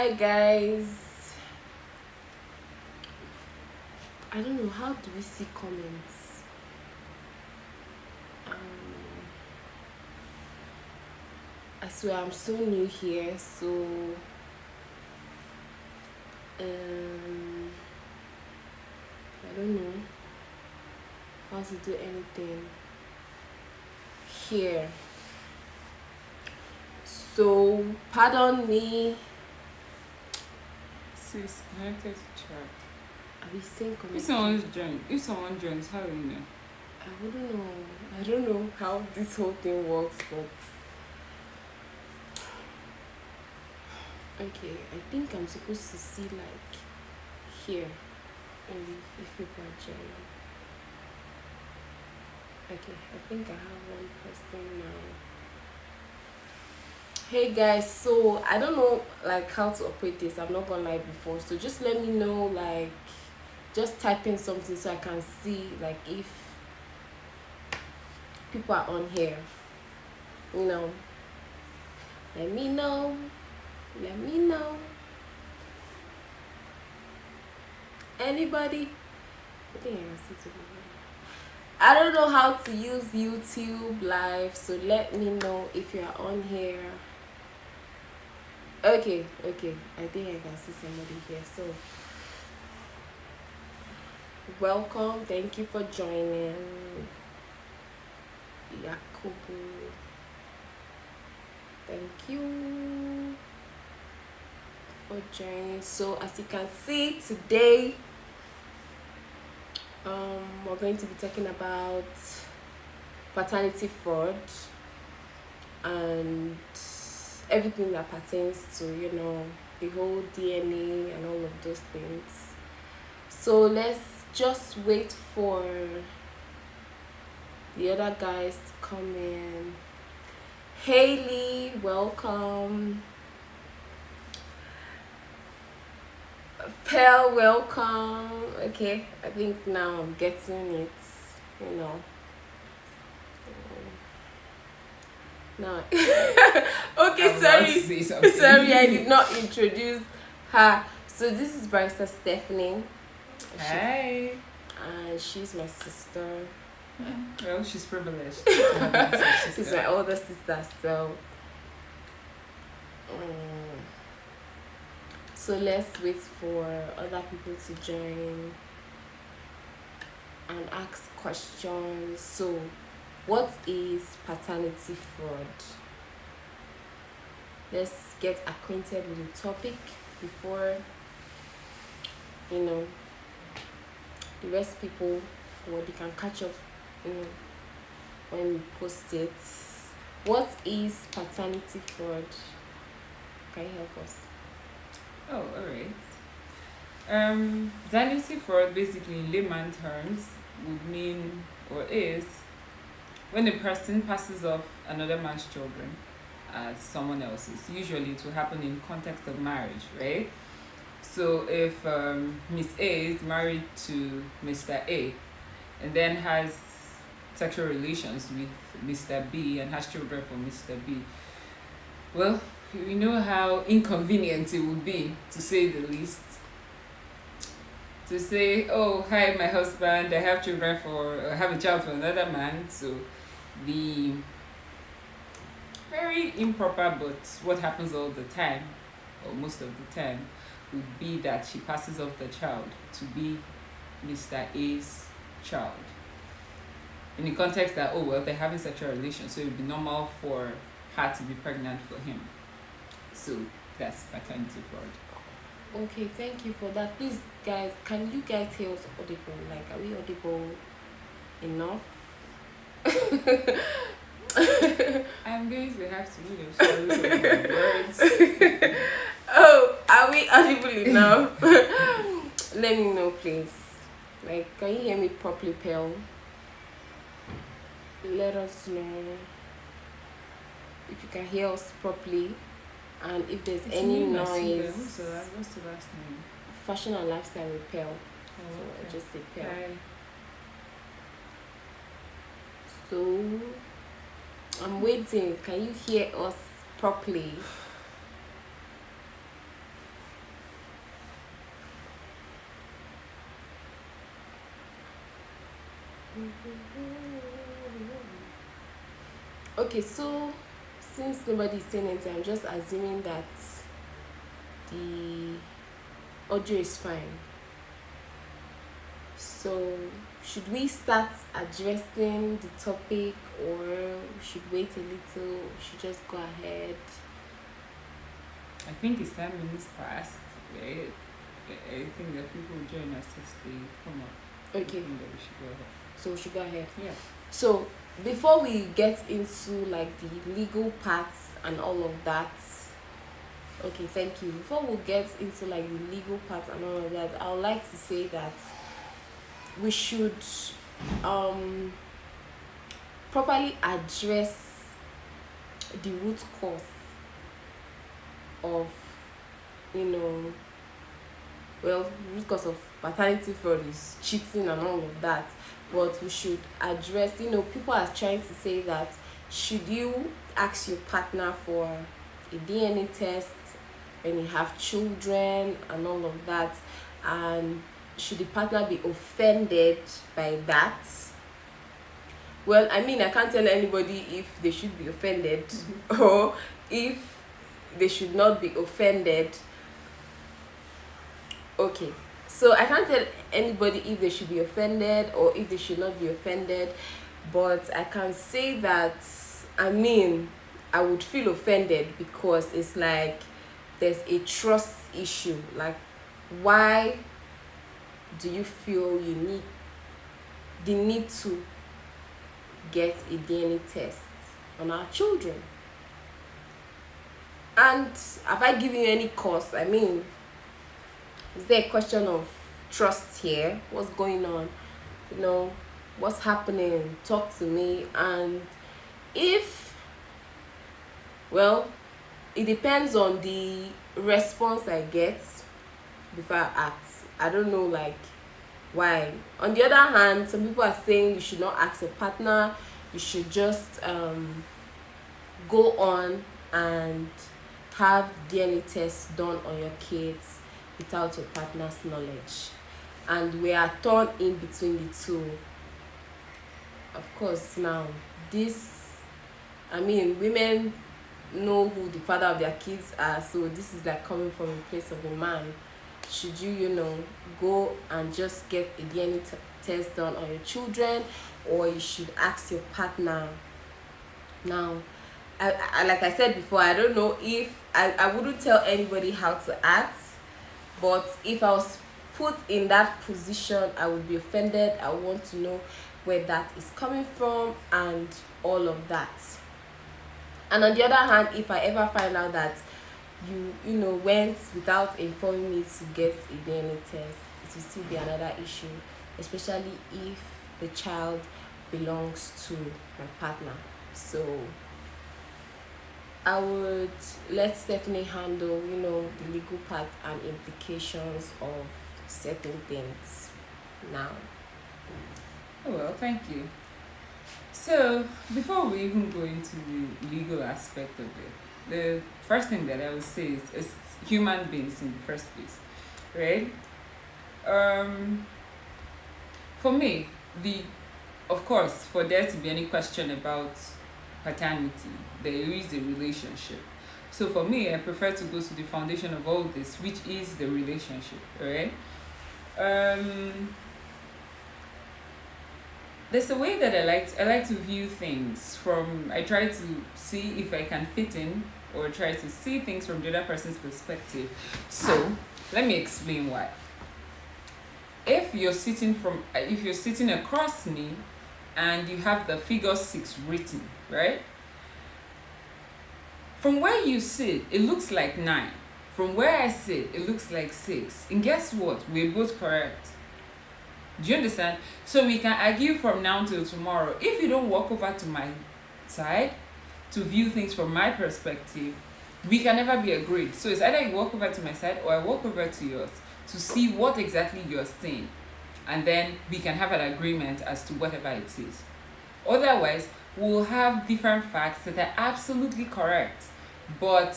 Hi guys. I don't know, how do we see comments? I swear I'm so new here, so I don't know how to do anything here. So pardon me. Sis, connected to chat. Are we saying If connected? someone joins, how will you know? I wouldn't know. I don't know how this whole thing works, but okay, I think I'm supposed to see like here maybe if people are joining. Okay, I think I have one person now. Hey guys, so I don't know like how to operate this. I've not gone live before, so just let me know, like just type in something so I can see like if people are on here. You know, let me know. Let me know. Anybody? I think I can see two people. I don't know how to use YouTube live, so let me know if you are on here. Okay, I think I can see somebody here. So welcome, thank you for joining. Yakubu, thank you for joining. So as you can see today, we're going to be talking about paternity fraud and everything that pertains to, you know, the whole DNA and all of those things. So let's just wait for the other guys to come in. Haley, welcome. Pearl, welcome. Okay, I think now I'm getting it, you know. No. Okay, sorry, I did not introduce her. So this is Barrister Stephanie. Hi. And she's my sister. Well, she's privileged. She's my older sister, so let's wait for other people to join and ask questions. So what is paternity fraud? Let's get acquainted with the topic before, you know, the rest people, or they can catch up, you know, when we post it. What is paternity fraud? Can you help us? Oh, alright. Paternity fraud, basically in layman terms, would mean or is when a person passes off another man's children as someone else's. Usually it will happen in context of marriage, right? So if Miss A is married to Mr. A and then has sexual relations with Mr. B and has children from Mr. B, well, we know how inconvenient it would be, to say the least, to say, oh, hi, my husband, I have I have a child for another man. So the very improper, but what happens all the time, or most of the time, would be that she passes off the child to be Mr. A's child. In the context that, oh, well, they're having sexual relations, so it would be normal for her to be pregnant for him. So that's paternity fraud. Okay, thank you for that. Please, guys, can you guys hear us audible? Like, are we audible enough? I'm going to have to sorry for my words. Oh, are we audible enough? Let me know, please. Like, can you hear me properly, Pearl? Let us know if you can hear us properly, and if there's any noise. What's the last name? Fashion and lifestyle with Pearl. Oh, So okay. I just say Pearl. Hi. So I'm waiting. Can you hear us properly? Okay, so since nobody is saying anything, I'm just assuming that the audio is fine. So, should we start addressing the topic or should wait a little? Should just go ahead? I think it's 10 minutes past. Right? I think that people will join us as they come up. I Okay, think that we should go ahead. so we should go ahead. Yeah. So, before we get into like the legal parts and all of that, okay, thank you. Before we get into like the legal part and all of that, I would like to say that we should um properly address the root cause of, you know, well, root cause of paternity fraud is cheating and all of that. But we should address, you know, people are trying to say that should you ask your partner for a DNA test when you have children and all of that, and should the partner be offended by that? Well, I mean, I can't tell anybody if they should be offended or if they should not be offended. Okay, so I can't tell anybody if they should be offended or if they should not be offended, but I can say that, I mean, I would feel offended because it's like there's a trust issue. Like, why do you feel you need the need to get a DNA test on our children? And have I given you any cause? I mean, is there a question of trust here? What's going on? You know, what's happening? Talk to me. And if, well, it depends on the response I get before I act. I don't know, like, why. On the other hand, some people are saying you should not ask a partner. You should just go on and have DNA tests done on your kids without your partner's knowledge. And we are torn in between the two. Of course, now, this, I mean, women know who the father of their kids are, so this is like coming from a place of a man. Should you, you know, go and just get a DNA test done on your children, or you should ask your partner? Now, I like I said before, I don't know if I wouldn't tell anybody how to act, but if I was put in that position, I would be offended. I want to know where that is coming from and all of that. And on the other hand, if I ever find out that you know went without informing me to get a DNA test, it will still be another issue, especially if the child belongs to my partner. So I would, let's definitely handle, you know, the legal part and implications of certain things now. Oh, well, thank you. So, before we even go into the legal aspect of it, the first thing that I would say is human beings in the first place, right? For me, of course, for there to be any question about paternity, there is a relationship. So for me, I prefer to go to the foundation of all this, which is the relationship, right? There's a way that I like to view things from. I try to see if I can fit in or try to see things from the other person's perspective. So let me explain why. If you're sitting across me and you have the figure 6 written, right? From where you sit, it looks like 9. From where I sit, it looks like 6. And guess what? We're both correct. Do you understand? So we can argue from now till tomorrow. If you don't walk over to my side to view things from my perspective, we can never be agreed. So it's either you walk over to my side or I walk over to yours to see what exactly you're saying. And then we can have an agreement as to whatever it is. Otherwise, we'll have different facts that are absolutely correct, but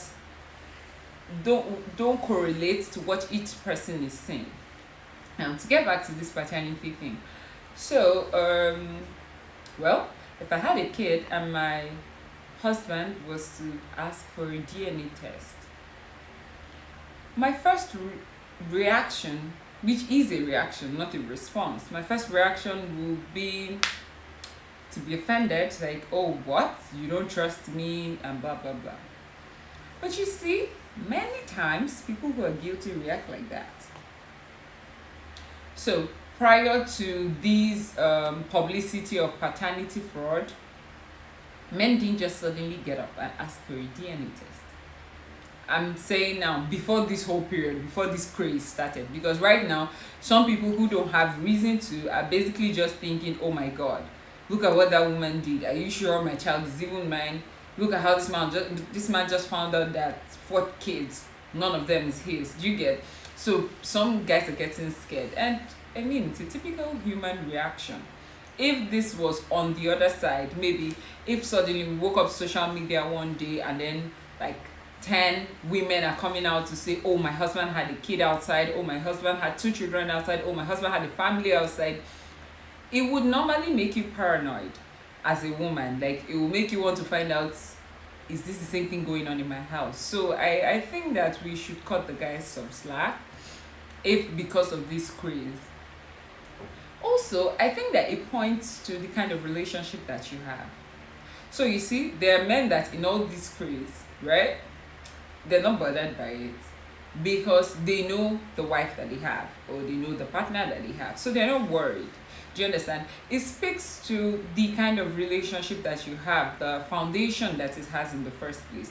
don't correlate to what each person is saying. Now, to get back to this paternity thing, So, well, if I had a kid and my husband was to ask for a DNA test, my first reaction, which is a reaction, not a response, my first reaction would be to be offended, like, oh, what? You don't trust me, and blah, blah, blah. But you see, many times people who are guilty react like that. So, prior to these publicity of paternity fraud, men didn't just suddenly get up and ask for a DNA test. I'm saying now, before this whole period, before this craze started, because right now, some people who don't have reason to are basically just thinking, oh my god, look at what that woman did. Are you sure my child is even mine? Look at how this man just found out that 4 kids, none of them is his. Do you get? So some guys are getting scared, and I mean, it's a typical human reaction. If this was on the other side, maybe if suddenly we woke up social media one day and then like 10 women are coming out to say, oh, my husband had a kid outside, oh, my husband had 2 children outside, oh, my husband had a family outside, it would normally make you paranoid as a woman. Like, it will make you want to find out, is this the same thing going on in my house? So I think that we should cut the guys some slack if because of this craze. Also, I think that it points to the kind of relationship that you have. So you see, there are men that in all this craze, right? They're not bothered by it because they know the wife that they have or they know the partner that they have. So they're not worried. Do you understand? It speaks to the kind of relationship that you have, the foundation that it has in the first place.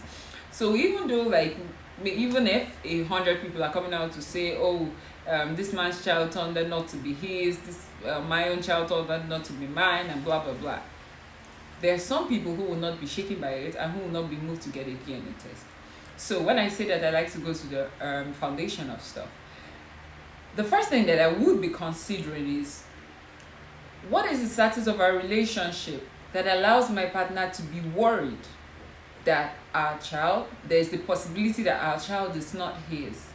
So even though, like, even if 100 people are coming out to say, oh, this man's child turned out not to be his, this my own child turned out not to be mine, and blah blah blah, there are some people who will not be shaken by it and who will not be moved to get a DNA test. So when I say that I like to go to the foundation of stuff, the first thing that I would be considering is, what is the status of our relationship that allows my partner to be worried that there's the possibility that our child is not his,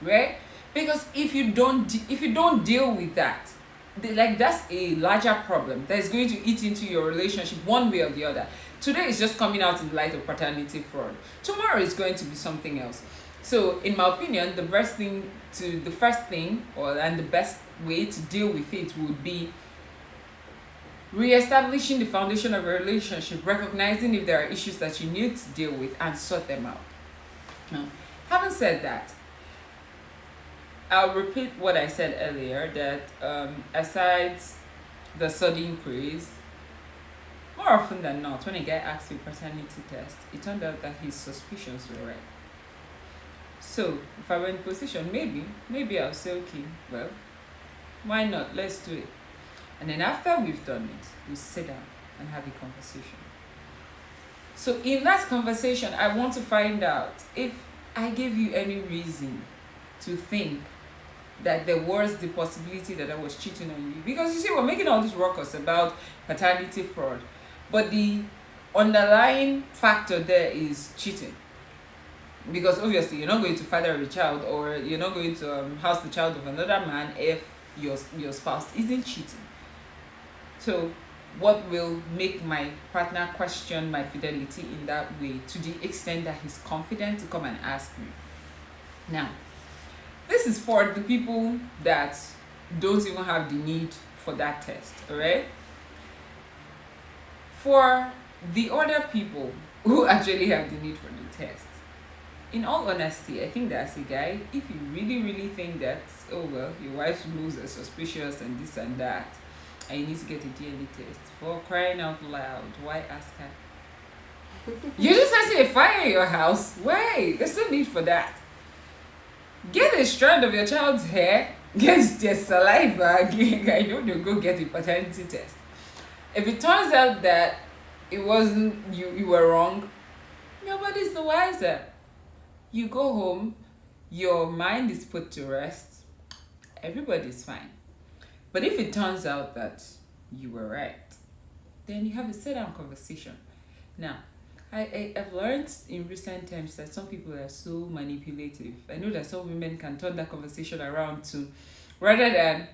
right? Because if you don't deal with that, that's a larger problem that is going to eat into your relationship one way or the other. Today is just coming out in the light of paternity fraud. Tomorrow is going to be something else. So, in my opinion, the first thing and the best way to deal with it would be re-establishing the foundation of a relationship, recognizing if there are issues that you need to deal with and sort them out. Now, having said that, I'll repeat what I said earlier, that aside the sudden craze, more often than not, when a guy asks for a paternity test, it turned out that his suspicions were right. So, if I were in position, maybe I'll say, okay, well, why not? Let's do it. And then after we've done it, we sit down and have a conversation. So in that conversation, I want to find out if I gave you any reason to think that there was the possibility that I was cheating on you. Because you see, we're making all these ruckus about paternity fraud, but the underlying factor there is cheating. Because obviously you're not going to father a child, or you're not going to house the child of another man if your spouse isn't cheating. So what will make my partner question my fidelity in that way, to the extent that he's confident to come and ask me? Now, this is for the people that don't even have the need for that test, alright? For the other people who actually have the need for the test, in all honesty, I think that as a guy, if you really, really think that, oh well, your wife's moves are suspicious and this and that, and you need to get a DNA test, for crying out loud, why ask her? You just have to see a fire in your house. Why? There's no need for that. Get a strand of your child's hair, get their saliva, I don't know, go get a paternity test. If it turns out that it wasn't you were wrong, nobody's the wiser. You go home, your mind is put to rest, everybody's fine. But if it turns out that you were right, then you have a sit-down conversation. Now, I've learned in recent times that some people are so manipulative. I know that some women can turn that conversation around to, rather than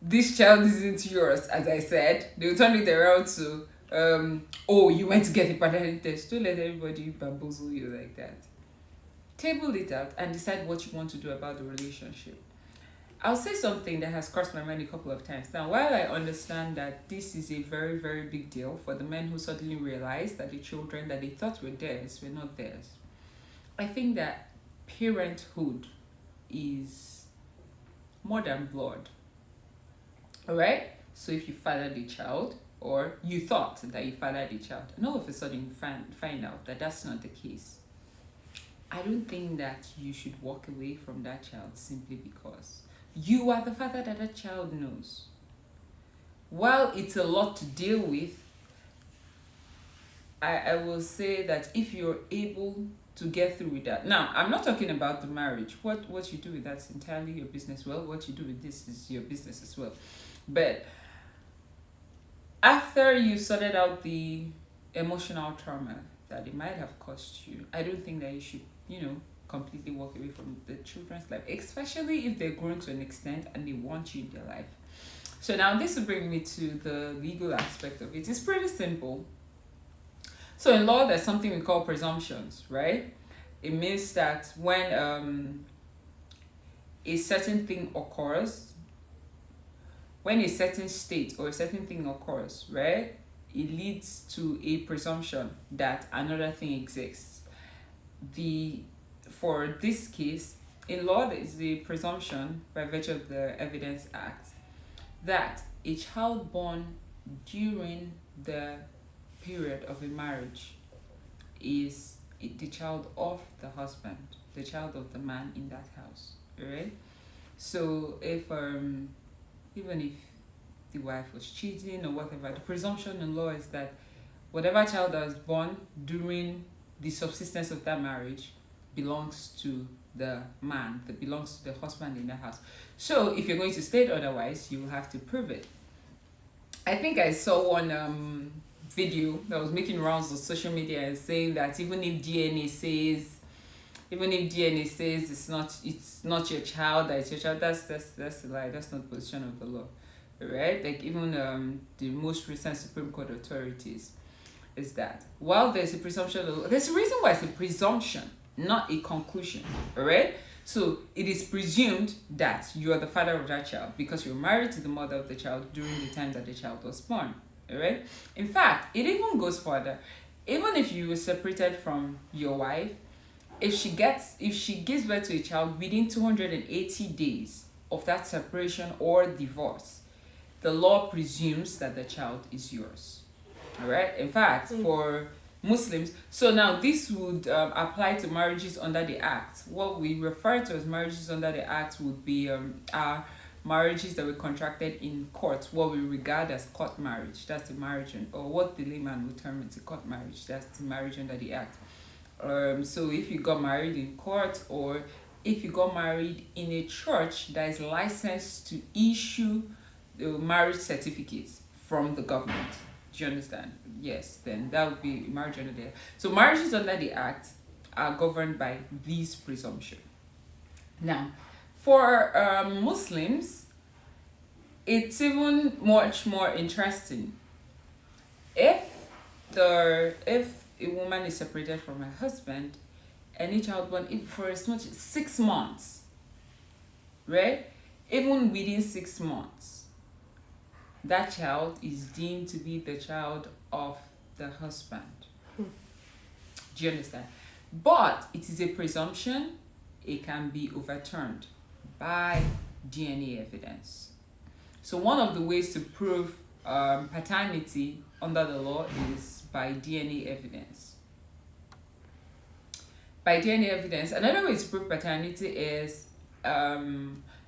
this child isn't yours, as I said, they'll turn it around to, oh, you went to get a paternity test. Don't let everybody bamboozle you like that. Table it out and decide what you want to do about the relationship. I'll say something that has crossed my mind a couple of times. Now, while I understand that this is a very, very big deal for the men who suddenly realize that the children that they thought were theirs were not theirs, I think that parenthood is more than blood. Alright? So if you fathered a child, or you thought that you fathered a child, and all of a sudden you find out that that's not the case, I don't think that you should walk away from that child simply because you are the father that that child knows. While it's a lot to deal with, I will say that if you're able to get through with that. Now, I'm not talking about the marriage. What you do with that's entirely your business. Well, what you do with this is your business as well. But after you sorted out the emotional trauma that it might have caused you, I don't think that you should, completely walk away from the children's life, especially if they're grown to an extent and they want you in their life. So now this will bring me to the legal aspect of it. It's pretty simple. So in law, there's something we call presumptions, right? It means that when a certain thing occurs, when a certain state or a certain thing occurs, right, it leads to a presumption that another thing exists. For this case, in law, there is the presumption by virtue of the Evidence Act that a child born during the period of a marriage is the child of the husband, the child of the man in that house, right? So if even if the wife was cheating or whatever, the presumption in law is that whatever child that was born during the subsistence of that marriage belongs to the man, that belongs to the husband in the house. So if you're going to state otherwise, you will have to prove it. I think I saw one video that was making rounds on social media and saying that even if DNA says it's not your child, that it's your child, that's a lie. That's not the position of the law, right? Like even the most recent Supreme Court authorities is that while there's a presumption of the law, there's a reason why it's a presumption, not a conclusion, alright? So it is presumed that you are the father of that child because you're married to the mother of the child during the time that the child was born, alright? In fact, it even goes further. Even if you were separated from your wife, if she gives birth to a child within 280 days of that separation or divorce, the law presumes that the child is yours, alright? In fact, for Muslims, so now this would apply to marriages under the Act. What we refer to as marriages under the Act would be our marriages that were contracted in court, what we regard as court marriage. That's the marriage, or what the layman would term as a court marriage. That's the marriage under the Act. So if you got married in court, or if you got married in a church that is licensed to issue the marriage certificates from the government. Do you understand? Yes, then that would be marriage under the Act. So marriages under the Act are governed by these presumptions. Now, for Muslims, it's even much more interesting. If a woman is separated from her husband, any child born for as much as 6 months, right? Even within 6 months, that child is deemed to be the child of the husband. Do you understand? But it is a presumption. It can be overturned by DNA evidence. So one of the ways to prove paternity under the law is by DNA evidence. By DNA evidence, another way to prove paternity is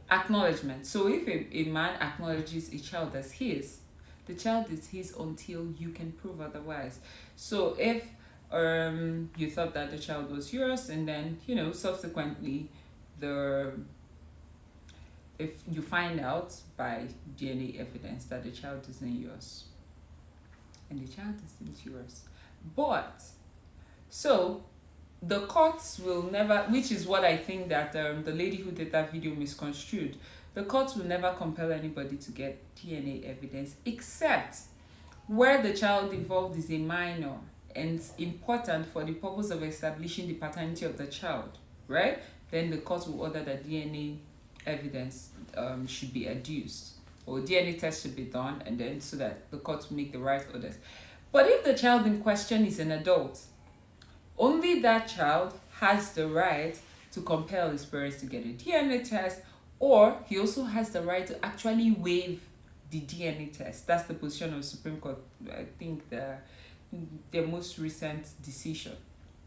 acknowledgement. So if a man acknowledges a child as his, the child is his until you can prove otherwise. So if you thought that the child was yours, and then subsequently if you find out by DNA evidence that the child isn't yours, and the child isn't yours, but so the courts will never, which is what I think that the lady who did that video misconstrued. the court will never compel anybody to get DNA evidence except where the child involved is a minor and it's important for the purpose of establishing the paternity of the child, right? Then the court will order that DNA evidence should be adduced, or DNA test should be done, and then so that the court will make the right orders. But if the child in question is an adult, only that child has the right to compel his parents to get a DNA test, or he also has the right to actually waive the DNA test. That's the position of the Supreme Court. I think their most recent decision.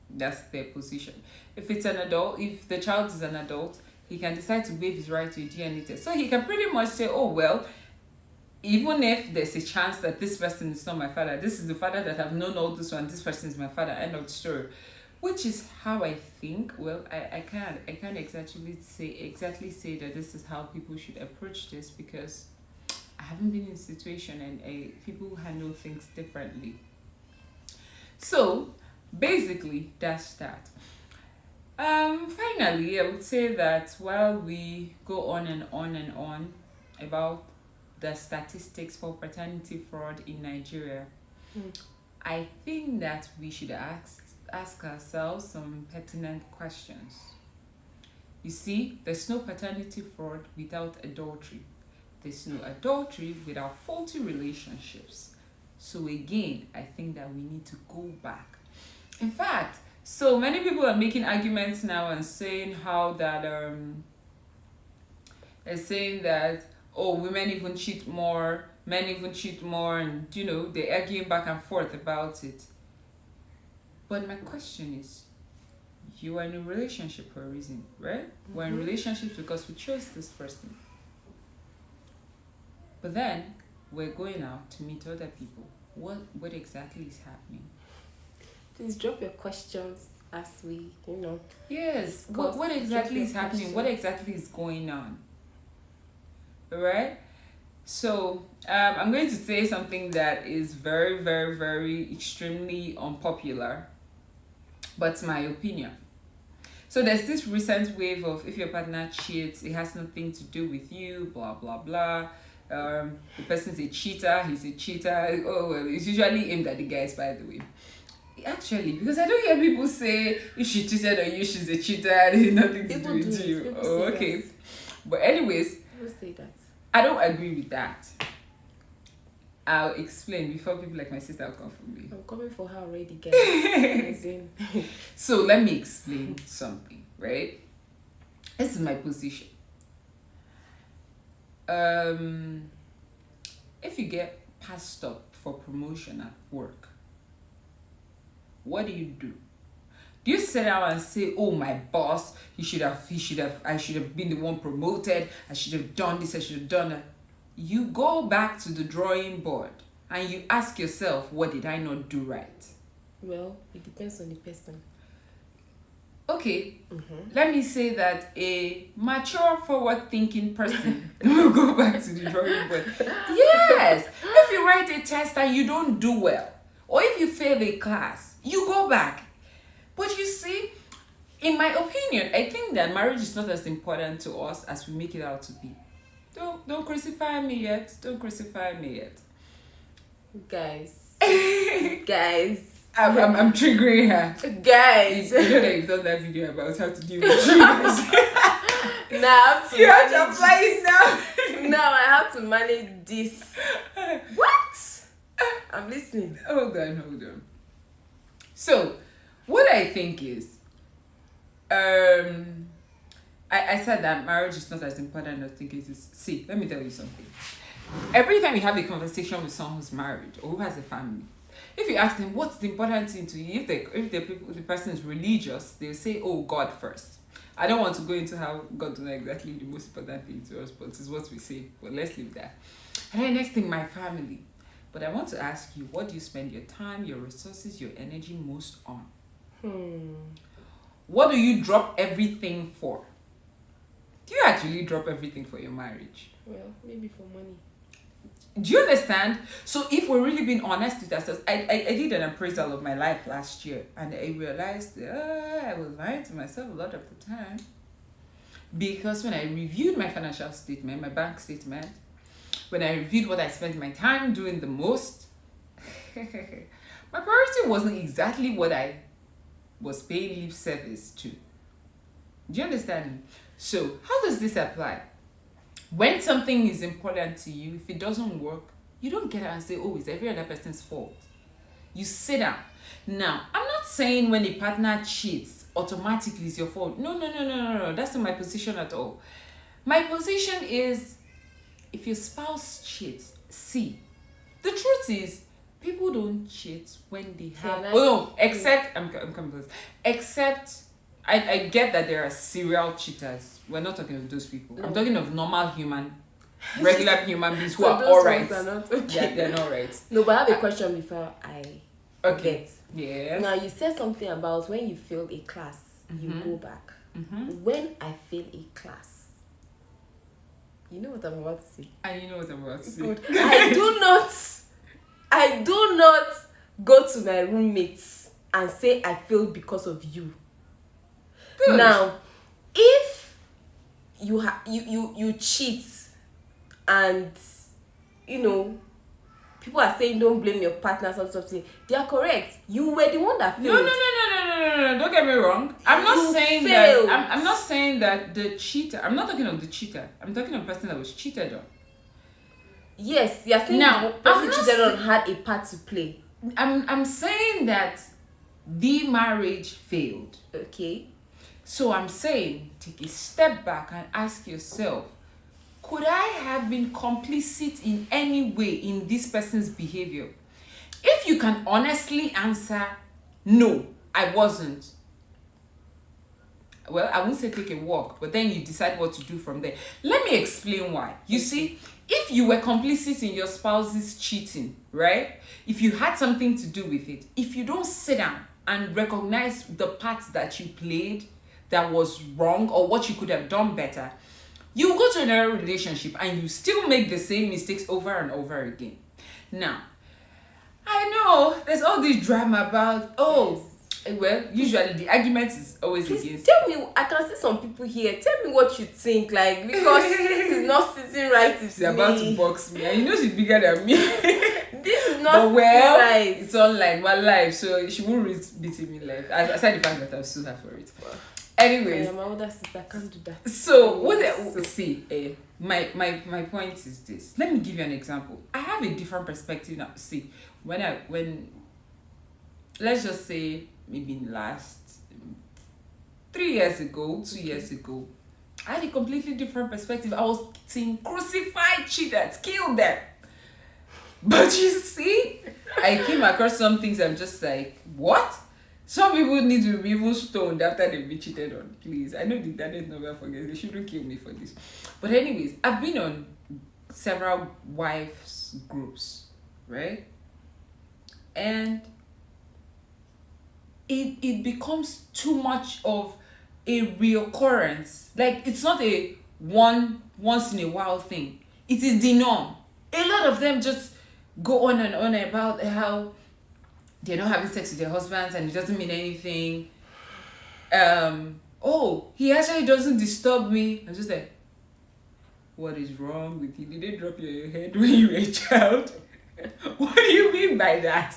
That's their position. If it's an adult, if the child is an adult, he can decide to waive his right to a DNA test. So he can pretty much say, oh, well, even if there's a chance that this person is not my father, this is the father that I've known all this one, this person is my father, end of story. Which is how I think. Well, I can't exactly say that this is how people should approach this, because I haven't been in a situation and people handle things differently. So basically that's that. Finally, I would say that while we go on and on and on about the statistics for paternity fraud in Nigeria, I think that we should ask ourselves some pertinent questions. You see, there's no paternity fraud without adultery. There's no adultery without faulty relationships. So again, I think that we need to go back. In fact, so many people are making arguments now and saying how that they're saying that, oh, women even cheat more, men even cheat more, and they're arguing back and forth about it. But my question is, you are in a relationship for a reason, right? We're in relationships because we chose this person. But then we're going out to meet other people. What exactly is happening? Please drop your questions as we, Yes. What exactly is happening? Questions. What exactly is going on? Alright? So I'm going to say something that is very, very, very extremely unpopular, but it's my opinion. So there's this recent wave of, if your partner cheats, it has nothing to do with you, blah blah blah. The person's a cheater, he's a cheater. Oh, well, it's usually aimed at the guys, by the way. Actually, because I don't hear people say if she cheated on you, she's a cheater, it has nothing to do with you. Oh, okay. But anyways, people say that. I don't agree with that. I'll explain before people like my sister will come for me. I'm coming for her already, guys. So let me explain something, right? This is my position. If you get passed up for promotion at work, what do? Do you sit down and say, oh, my boss, I should have been the one promoted, I should have done this, I should have done that? You go back to the drawing board and you ask yourself, what did I not do right? Well, it depends on the person. Okay, let me say that a mature, forward-thinking person will go back to the drawing board. Yes, if you write a test and you don't do well, or if you fail a class, you go back. But you see, in my opinion, I think that marriage is not as important to us as we make it out to be. Don't crucify me yet. Don't crucify me yet. Guys. I'm triggering her. Guys. You know that you've done that video about how to deal with triggers. Now I have to you have to apply it now. Now I have to manage this. What? I'm listening. Hold on. So, what I think is, I said that marriage is not as important as I think it is. See, let me tell you something. Every time you have a conversation with someone who's married or who has a family, if you ask them what's the important thing to you, if the person is religious, they'll say, oh, God first. I don't want to go into how God is not exactly the most important thing to us, but it's what we say. But let's leave that. And then next thing, my family. But I want to ask you, what do you spend your time, your resources, your energy most on? What do you drop everything for? Do you actually drop everything for your marriage? Well, maybe for money. Do you understand? So if we're really being honest with ourselves, I did an appraisal of my life last year, and I realized I was lying to myself a lot of the time. Because when I reviewed my financial statement, my bank statement, when I reviewed what I spent my time doing the most, my priority wasn't exactly what I was paying lip service to. Do you understand me? So, how does this apply? When something is important to you, if it doesn't work, you don't get out and say, oh, it's every other person's fault. You sit down. Now, I'm not saying when a partner cheats, automatically it's your fault. No. That's not my position at all. My position is, if your spouse cheats, see, the truth is, people don't cheat when they have. Oh no, except I'm coming to this. Except I get that there are serial cheaters. We're not talking of those people. No. I'm talking of normal human, regular human beings who are alright. Okay. Yeah, they're not right. No, but I have a question before I okay. forget. Yeah. Now you said something about when you fail a class, you go back. When I fail a class, you know what I'm about to say. And you know what I'm about to say. Good. I do not go to my roommates and say I failed because of you. Good. Now, if you cheat and people are saying don't blame your partner or something, they are correct. You were the one that failed. No. Don't get me wrong. I'm not saying failed. That. I'm not saying that the cheater. I'm not talking of the cheater. I'm talking of the person that was cheated on. Yes, you're saying now, the person cheated on had a part to play. I'm saying that the marriage failed. Okay. So I'm saying take a step back and ask yourself, could I have been complicit in any way in this person's behavior? If you can honestly answer, no, I wasn't. Well, I won't say take a walk, but then you decide what to do from there. Let me explain why. You see, if you were complicit in your spouse's cheating, right? If you had something to do with it, if you don't sit down and recognize the part that you played that was wrong or what you could have done better, you go to another relationship and you still make the same mistakes over and over again. Now, I know there's all this drama about, well, usually the argument is always against. Tell me, I can see some people here. Tell me what you think, like, because this is not sitting right with She's about to box me. And you know she's bigger than me. This is not sitting right. It's online, we're live, so she won't risk beating me live. Aside the fact that I'll sue her for it. Anyways. My older sister, I can't do that. So, my point is this. Let me give you an example. I have a different perspective now. See, when let's just say maybe in last 3 years ago, 2 years ago, I had a completely different perspective. I was saying crucify cheaters, kill them. But you see, I came across some things I'm just like, what? Some people need to be even stoned after they've been cheated on. Please, I know the internet never forgets. They shouldn't kill me for this. But anyways, I've been on several wives groups, right? And it becomes too much of a reoccurrence. Like, it's not a once in a while thing. It is the norm. A lot of them just go on and on about how they're not having sex with their husbands and it doesn't mean anything. He actually doesn't disturb me. I'm just like, what is wrong with you? Did they drop your head when you were a child? What do you mean by that?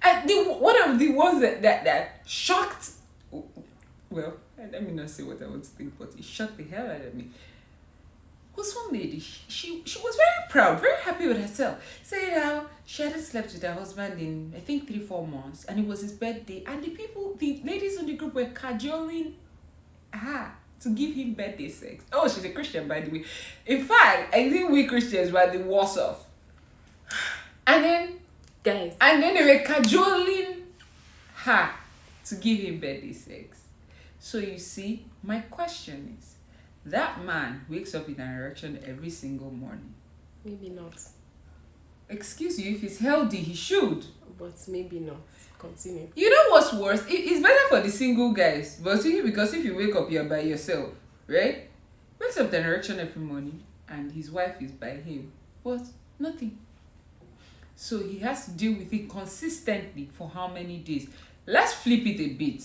One of the ones that shocked, well, let me not say what I want to think, but it shocked the hell out of me. Was one lady, she was very proud, very happy with herself, saying how she hadn't slept with her husband in, I think, 3-4 months, and it was his birthday, and the ladies in the group were cajoling her to give him birthday sex. Oh, she's a Christian, by the way. In fact, I think we Christians were the worst off. And then they were cajoling her to give him birthday sex. So you see, my question is, that man wakes up in an erection every single morning. Maybe not. Excuse you, if he's healthy, he should. But maybe not. Continue. You know what's worse? It's better for the single guys. But see, because if you wake up, you're by yourself, right? Wakes up with an erection every morning, and his wife is by him. But nothing. So he has to deal with it consistently for how many days? Let's flip it a bit.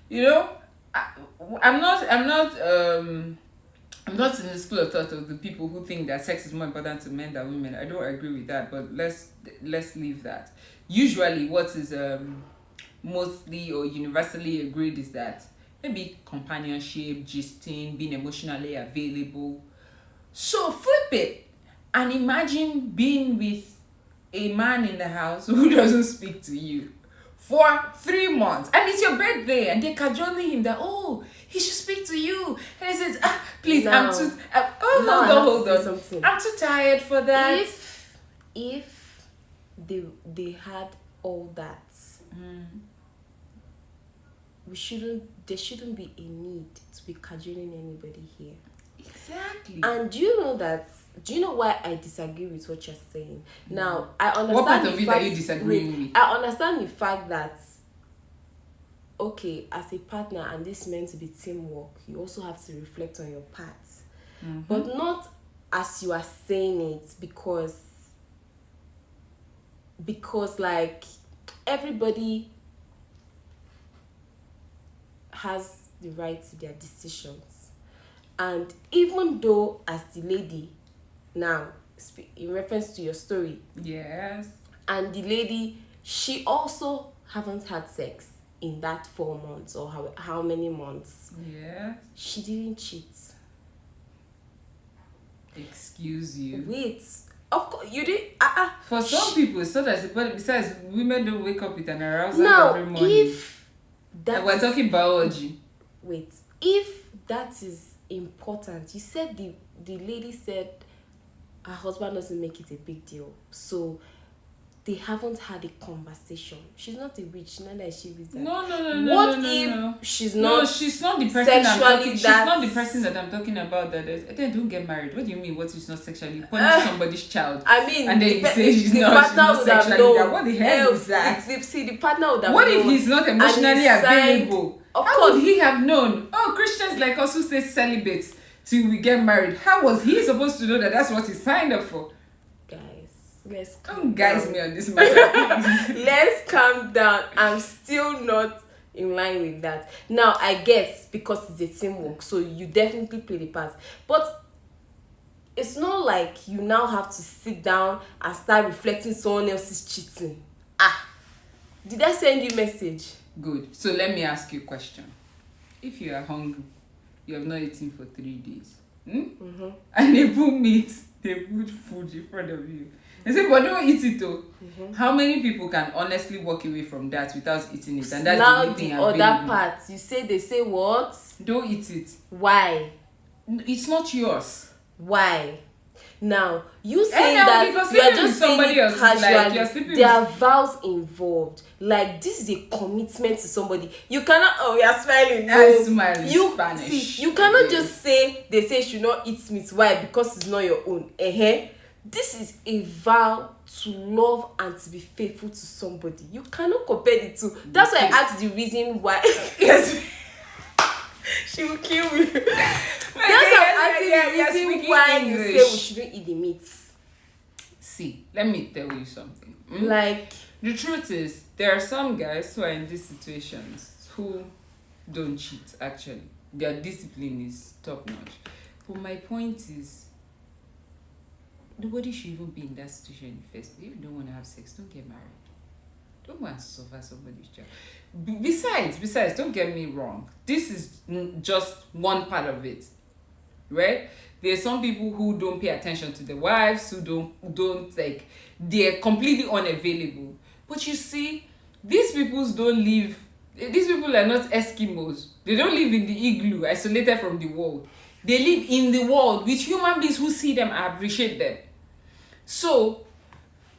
You know, I'm not in the school of thought of the people who think that sex is more important to men than women. I don't agree with that, but let's leave that. Usually, what is mostly or universally agreed is that maybe companionship, gisting, being emotionally available. So flip it and imagine being with a man in the house who doesn't speak to you for 3 months, and it's your birthday, and they're cajoling him that, oh, he should speak to you, and he says, please, I'm Now, too now hold I have to say on, something. I'm too tired for that. If they had all that, there shouldn't be a need to be cajoling anybody here. Exactly. And do you know why I disagree with what you're saying? Now, I understand What part the of it fact, are you disagreeing with? I understand the fact that, okay, as a partner, and this is meant to be teamwork, you also have to reflect on your part. But not as you are saying it, because like, everybody has the right to their decisions. And even though, as the lady, now, in reference to your story, Yes. and the lady, she also haven't had sex in that 4 months or how many months. Yes. She didn't cheat. Excuse you. Wait, of course you did. For some people, so that's it. But besides, women don't wake up with an arousal Now, every morning. if And that we're is- talking biology. wait, if that is important, you said the lady said her husband doesn't make it a big deal, so they haven't had a conversation. She's not a witch, neither is she wizard. No. What no, if no. she's No, not? she's not the person I'm sexually talking. She's that- not the person that I'm talking about. That is, then don't get married. What do you mean? What is not sexually? You punish somebody's child. I mean, And then you say she's not partner would have sexually. known. What the hell is that? See, the partner would have What known. if he's not emotionally he signed- available? Of How course. would he have known? Oh, Christians like us who stay celibate till we get married. How was he supposed to know that that's what he signed up for? Let's calm Don't guys down. me on this matter, please. Let's calm down. I'm still not in line with that. Now, I guess because it's a teamwork, so you definitely play the part. But it's not like you now have to sit down and start reflecting someone else's cheating. Did I send you message? Good. So let me ask you a question. If you are hungry, you have not eaten for 3 days, and they put meat, they put food in front of you. They say, but don't eat it though. How many people can honestly walk away from that without eating it? And that's Now the only the thing other available. part, they say what? Don't eat it. Why? It's not yours. Why? Now, you saying now, that because you are sleeping with just saying somebody it else is like casually. you're sleeping There with- are vows involved. Like, this is a commitment to somebody. You cannot. Oh, we are smiling. I No. smile in You Spanish. see, you cannot Yes. just say they say you should not eat meat. Why? Because it's not your own. This is a vow to love and to be faithful to somebody. You cannot compare the two. That's why I asked the reason why. Yes. She will kill me. That's why yes, I'm asking yes, the yes, reason speaking why you English. say we shouldn't eat the meat. See, let me tell you something. Like, The truth is, there are some guys who are in these situations who don't cheat, actually. Their discipline is top notch. But my point is, nobody should even be in that situation in the first place. If you don't want to have sex, don't get married. Don't want to suffer somebody's child. Besides, don't get me wrong. This is just one part of it, right? There are some people who don't pay attention to their wives, who don't like, they're completely unavailable. But you see, these people are not Eskimos. They don't live in the igloo, isolated from the world. They live in the world with human beings who see them and appreciate them. So,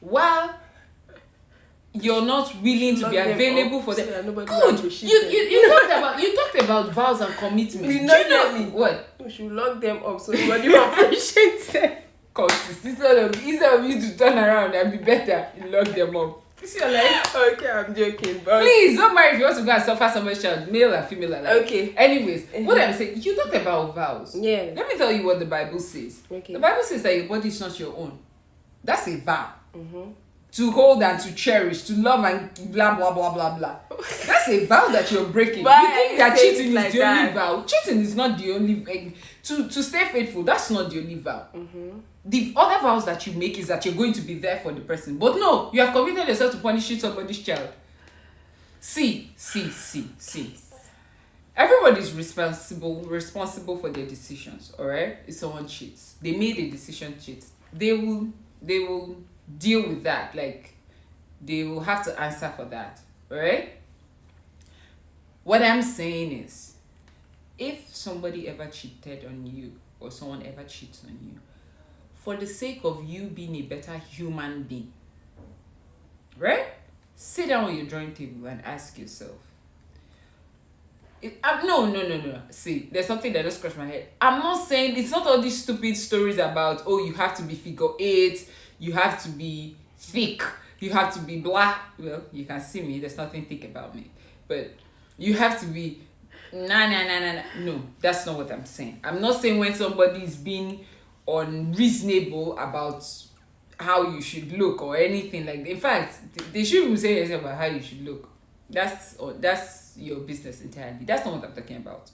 while you're not willing to Lock be them available up for them, so that nobody good. will appreciate You talked about vows and commitment. We Do not you know get me. what? We should lock them up so nobody will appreciate them. Instead of you to turn around and be better, you lock them up. You see your life? Okay, I'm joking. But Please don't marry if you want to go and suffer somebody's child, male and female alike. Okay. Anyways, what I'm saying, you talked about vows. Yeah. Let me tell you what the Bible says. Okay. The Bible says that your body is not your own. That's a vow. to hold and to cherish, to love and blah blah blah blah blah. That's a vow that you're breaking. Why You are think you that saying cheating it is like the only that? vow? Cheating is not the only to stay faithful. That's not the only vow. The other vows that you make is that you're going to be there for the person. But no, you have committed yourself to punishing somebody's child. See. Everybody is responsible for their decisions. All right. If someone cheats, they made a decision to cheat. They will deal with that. Like, they will have to answer for that. All right. What I'm saying is, if somebody ever cheated on you or someone ever cheats on you, for the sake of you being a better human being, right? Sit down on your drawing table and ask yourself. No. See, there's something that just crossed my head. I'm not saying it's not all these stupid stories about, oh, you have to be figure 8, you have to be thick, you have to be black. Well, you can see me, there's nothing thick about me. But you have to be nah. No, that's not what I'm saying. I'm not saying when somebody is being unreasonable about how you should look or anything like that. In fact, they shouldn't even say anything about how you should look. That's your business entirely. That's not what I'm talking about.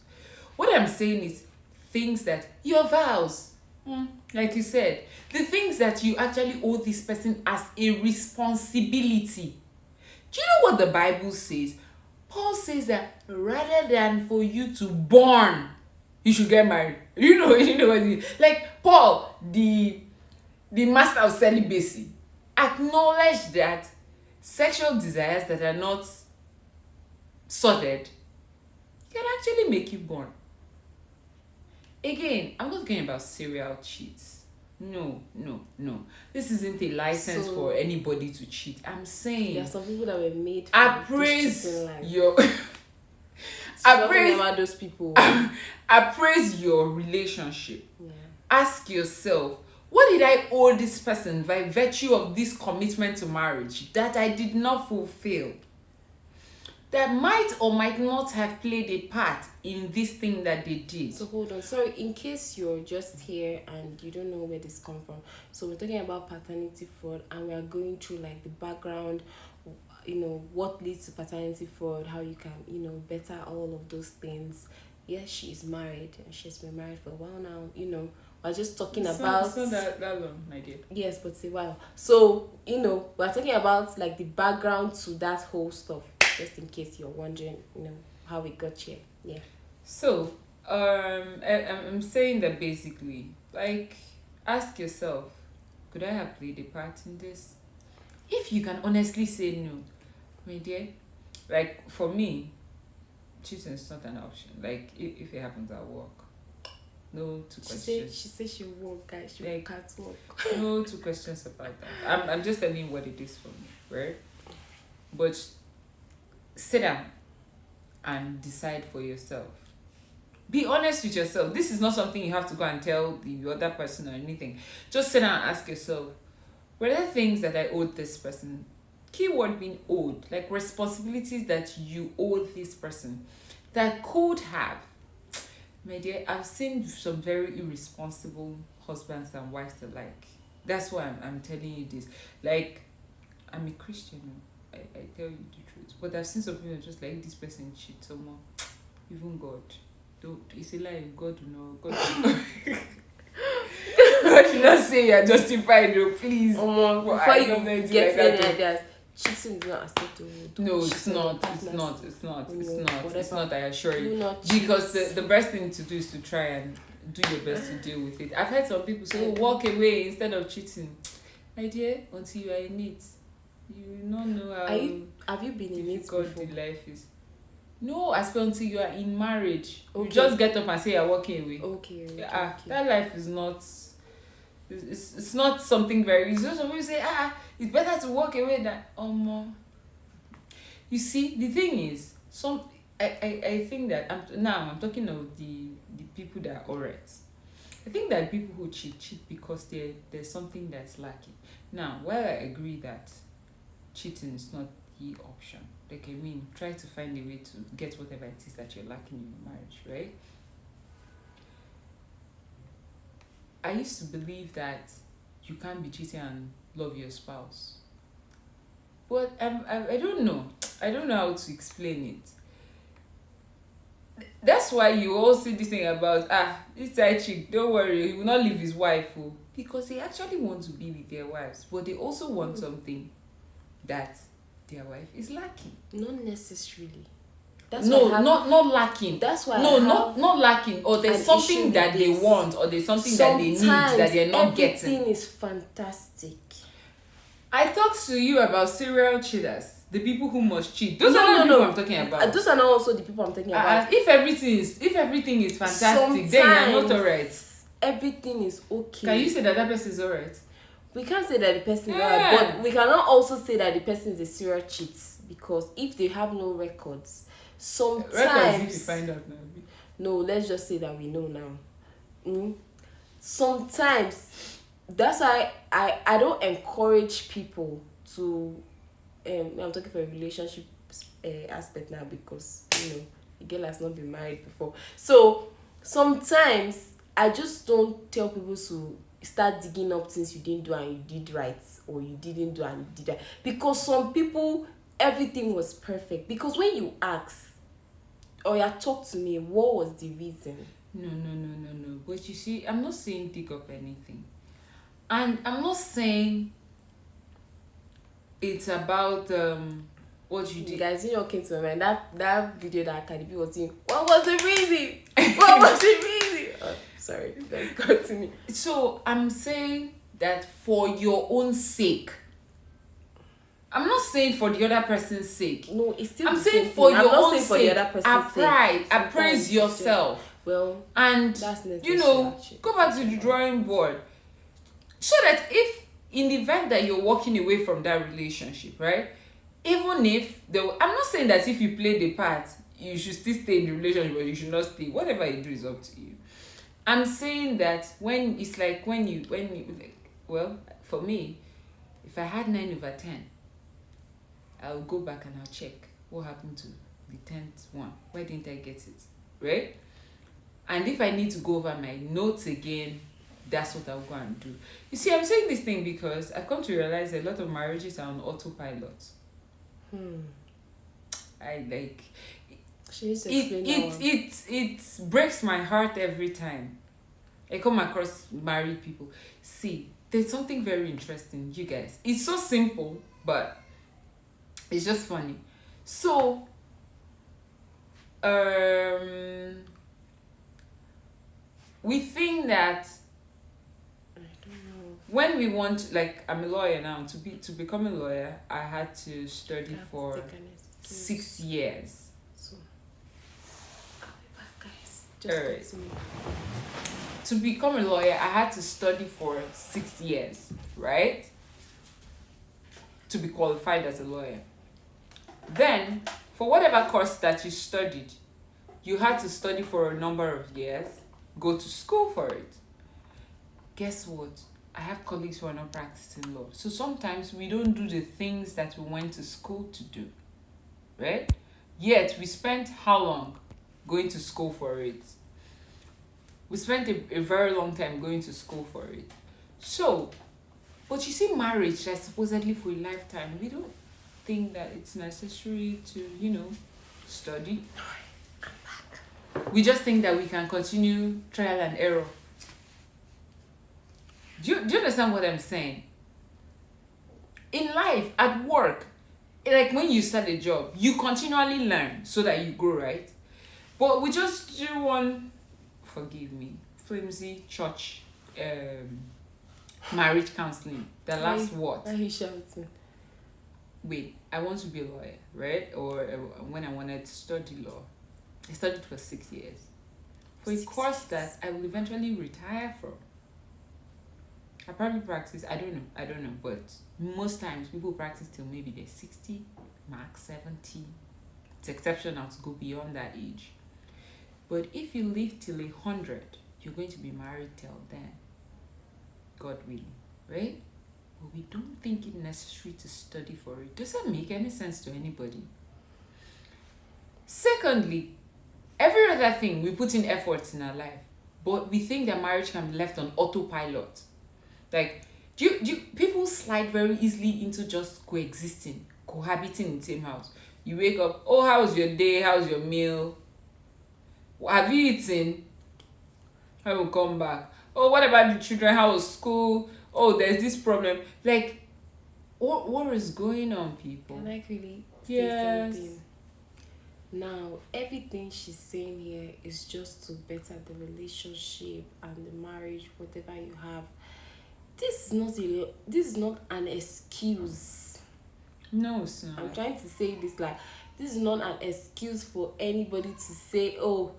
What I'm saying is things that your vows, like you said, the things that you actually owe this person as a responsibility. Do you know what the Bible says? Paul says that rather than for you to born, you should get married. You know what it is. Like Paul, the master of celibacy, acknowledged that sexual desires that are not sorted can actually make you born. Again, I'm not talking about serial cheats. No. This isn't a license for anybody to cheat. I'm saying There are some people that were made for I this praise cheating life. your I praise about those people. I praise your relationship. Yeah. Ask yourself, what did I owe this person by virtue of this commitment to marriage that I did not fulfill? That might or might not have played a part in this thing that they did. So hold on. Sorry, in case you're just here and you don't know where this come from. So we're talking about paternity fraud and we are going through like the background, what leads to paternity fraud, how you can, better all of those things. Yes, she is married and she's been married for a while now, we're just talking about it's not that long, my dear. Yes, but it's a while. So, we're talking about like the background to that whole stuff, just in case you're wondering, how we got here. Yeah. So, I'm saying that basically, like, ask yourself, could I have played a part in this? If you can honestly say no, my dear, like for me, cheating is not an option. Like if it happens at work, no two questions. She said she won't, guys. She Like, can't work. No two questions about that. I'm just telling you what it is for me, right? But sit down and decide for yourself. Be honest with yourself. This is not something you have to go and tell the other person or anything. Just sit down and ask yourself, were there things that I owed this person? Keyword being owed, like responsibilities that you owe this person that could have. My dear, I've seen some very irresponsible husbands and wives alike. That's why I'm telling you this. Like, I'm a Christian, I tell you the truth. But I've seen some people just like, this person cheats someone. Even God. Don't, it's a lie. God will know. God will know. God should not say you're justified, though, please. Before you get any ideas, cheating is not acceptable. No, it's not. It's not, I assure you. Not Because the best thing to do is to try and do your best to deal with it. I've heard some people say, walk away instead of cheating. My dear, until you are in it, you will not know how have you been in it before? difficult the life is. No, I spell until you are in marriage. Okay. You just get up and say you're walking away. Okay. That life is not. It's not something very easy. Some people say, it's better to walk away than You see, the thing is, I think that I'm talking of the people that are alright. I think that people who cheat because there's something that's lacking. Now, while I agree that cheating is not the option, like try to find a way to get whatever it is that you're lacking in your marriage, right? I used to believe that you can't be cheating and love your spouse. But I don't know. I don't know how to explain it. That's why you all see this thing about this side chick, don't worry, he will not leave his wife. Oh. Because they actually want to be with their wives, but they also want something that their wife is lacking. Not necessarily. That's No, why I have, not lacking. that's why No, I have not lacking. Or there's an something issue that with they this. want, or there's something that they need that they're not everything getting. is fantastic. I talked to you about serial cheaters, the people who must cheat. Those are not the people I'm talking about. Those are not also the people I'm talking about. If everything is fantastic, then you're not alright. Everything is okay. Can you say that person is alright? We can't say that the person is alright, but we cannot also say that the person is a serial cheat, because if they have no records, sometimes. Records if you find out now. No, let's just say that we know now. Sometimes that's why I don't encourage people to I'm talking for a relationship aspect now, because the girl has not been married before. So sometimes I just don't tell people to start digging up things you didn't do and you did right, or you didn't do and you did right, because some people everything was perfect. Because when you ask or you talk to me, what was the reason? No. But you see, I'm not saying dig up anything. And I'm not saying it's about what you did. Guys, came to my mind, that video that Cardi B was doing. What was the reason? What was the reason? Oh, sorry, let's continue. So I'm saying that for your own sake. I'm not saying for the other person's sake. No, it's still. I'm saying for your own sake. For the other person's sake. Appraise yourself. Well, and that's go back to the drawing board, so that if in the event that you're walking away from that relationship, right? Even if I'm not saying that if you play the part, you should still stay in the relationship, but you should not stay. Whatever you do is up to you. I'm saying that when you well, for me, if I had 9/10, I'll go back and I'll check what happened to the 10th one. Why didn't I get it? Right? And if I need to go over my notes again, that's what I'll go and do. You see, I'm saying this thing because I've come to realize a lot of marriages are on autopilot. I like it breaks my heart every time I come across married people. See, there's something very interesting, you guys. It's so simple, but it's just funny. So we think that when we want, like, I'm a lawyer now. To become a lawyer, I had to study for 6 years. So I'll be back, guys. Just continue. To become a lawyer, I had to study for 6 years, right? To be qualified as a lawyer. Then, for whatever course that you studied, you had to study for a number of years, go to school for it. Guess what? I have colleagues who are not practicing law. So sometimes we don't do the things that we went to school to do, right? Yet we spent how long going to school for it? We spent a very long time going to school for it. So, but you see, marriage that's supposedly for a lifetime, we don't think that it's necessary to, study. I'm back. We just think that we can continue trial and error. Do you understand what I'm saying? In life, at work, like when you start a job, you continually learn so that you grow, right? But we just do one, forgive me, flimsy church marriage counseling. The last what? Why are you shouting? Wait, I want to be a lawyer, right? Or when I wanted to study law, I studied for 6 years. For a course that I will eventually retire from. I probably practice, I don't know, but most times people practice till maybe they're 60, max 70. It's exceptional to go beyond that age. But if you live till 100, you're going to be married till then. God willing, right? But we don't think it necessary to study for it. Does that make any sense to anybody? Secondly, every other thing we put in efforts in our life, but we think that marriage can be left on autopilot. Like, do you people slide very easily into just coexisting? cohabiting in the same house. You wake up, oh, how's your day? How's your meal? Have you eaten? I will come back. Oh, what about the children? How was school? Oh, there's this problem. Like, what is going on, people? Can I really say Yes. something? Now, everything she's saying here is just to better the relationship and the marriage, whatever you have. This is not an excuse. No, it's not. I'm trying to say this like this is not an excuse for anybody to say, oh,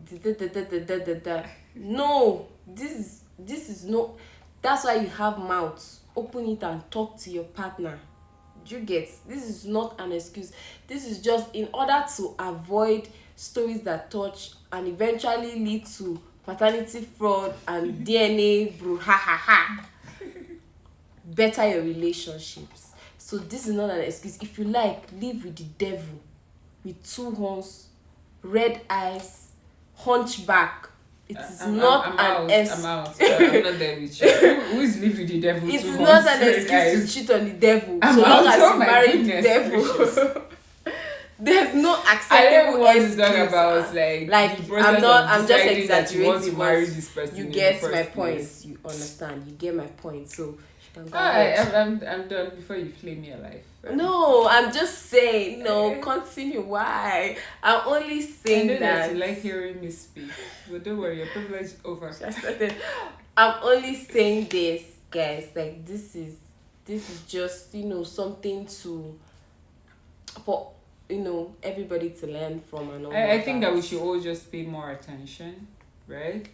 da da da da da da da. No, this is no. That's why you have mouth. Open it and talk to your partner. Do you get? This is not an excuse. This is just in order to avoid stories that touch and eventually lead to paternity fraud and DNA bro ha ha ha. Better your relationships. So this is not an excuse. If you like, live with the devil with two horns, red eyes, hunchback. It is not an excuse. I'm out. I'm not there with you. Who is living with the devil? It is not an excuse to cheat on the devil. I'm so long out. as Oh you my marry the goodness devil. There's no I acceptable don't want to excuse. talk about like the process I'm just of deciding that you want to exaggerating, marry but this person. you in get the my first point. place. You understand. You get my point. So she can go Alright, ahead. I'm done before you flame me alive. No, I'm just saying. No, continue. Why? I'm only I saying know that that. you like hearing me speak, but don't worry, your privilege is over. Just started. I'm only saying this, guys. Like this is just something for everybody to learn from and all. I think that we should all just pay more attention, right?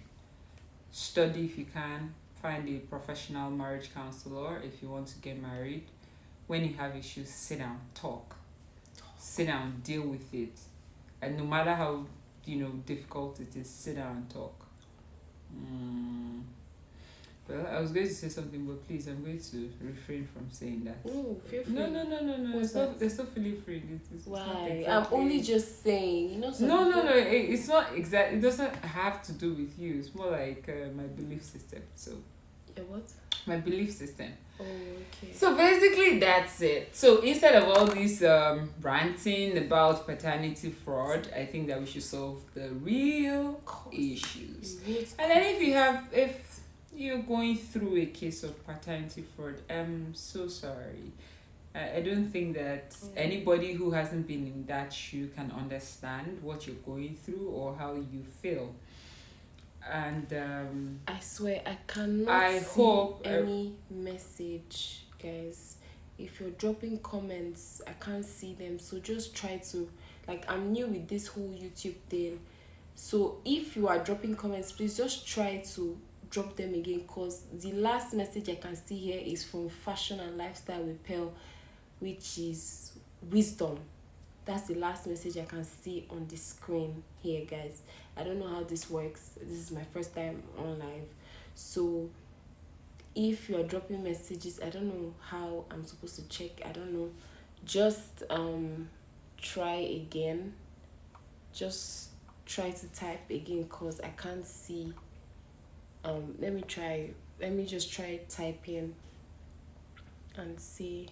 Study if you can. Find a professional marriage counselor if you want to get married. When you have issues, sit down, talk. Sit down, deal with it. And no matter how difficult it is, sit down and talk. Well, I was going to say something, but please, I'm going to refrain from saying that. Oh, feel free. No. What's They're still feeling free. It's not Why? exactly... I'm only just saying. No. It's not exactly. It doesn't have to do with you. It's more like my belief system. So. Your what? My belief system. Oh, okay. So basically, that's it. So instead of all this ranting about paternity fraud, I think that we should solve the real issues. And then if you're going through a case of paternity fraud, I'm so sorry. I don't think that anybody who hasn't been in that shoe can understand what you're going through or how you feel. And I swear I cannot hope any message, guys. If you're dropping comments, I can't see them. So just try to, I'm new with this whole YouTube thing. So if you are dropping comments, please just try to drop them again, because the last message I can see here is from Fashion and Lifestyle with Pearl, which is wisdom. That's the last message I can see on the screen here, guys. I don't know how this works. This is my first time on live. So if you're dropping messages, I don't know how I'm supposed to check. I don't know. Just try again. Just try to type again, because I can't see. Let me just try typing and see.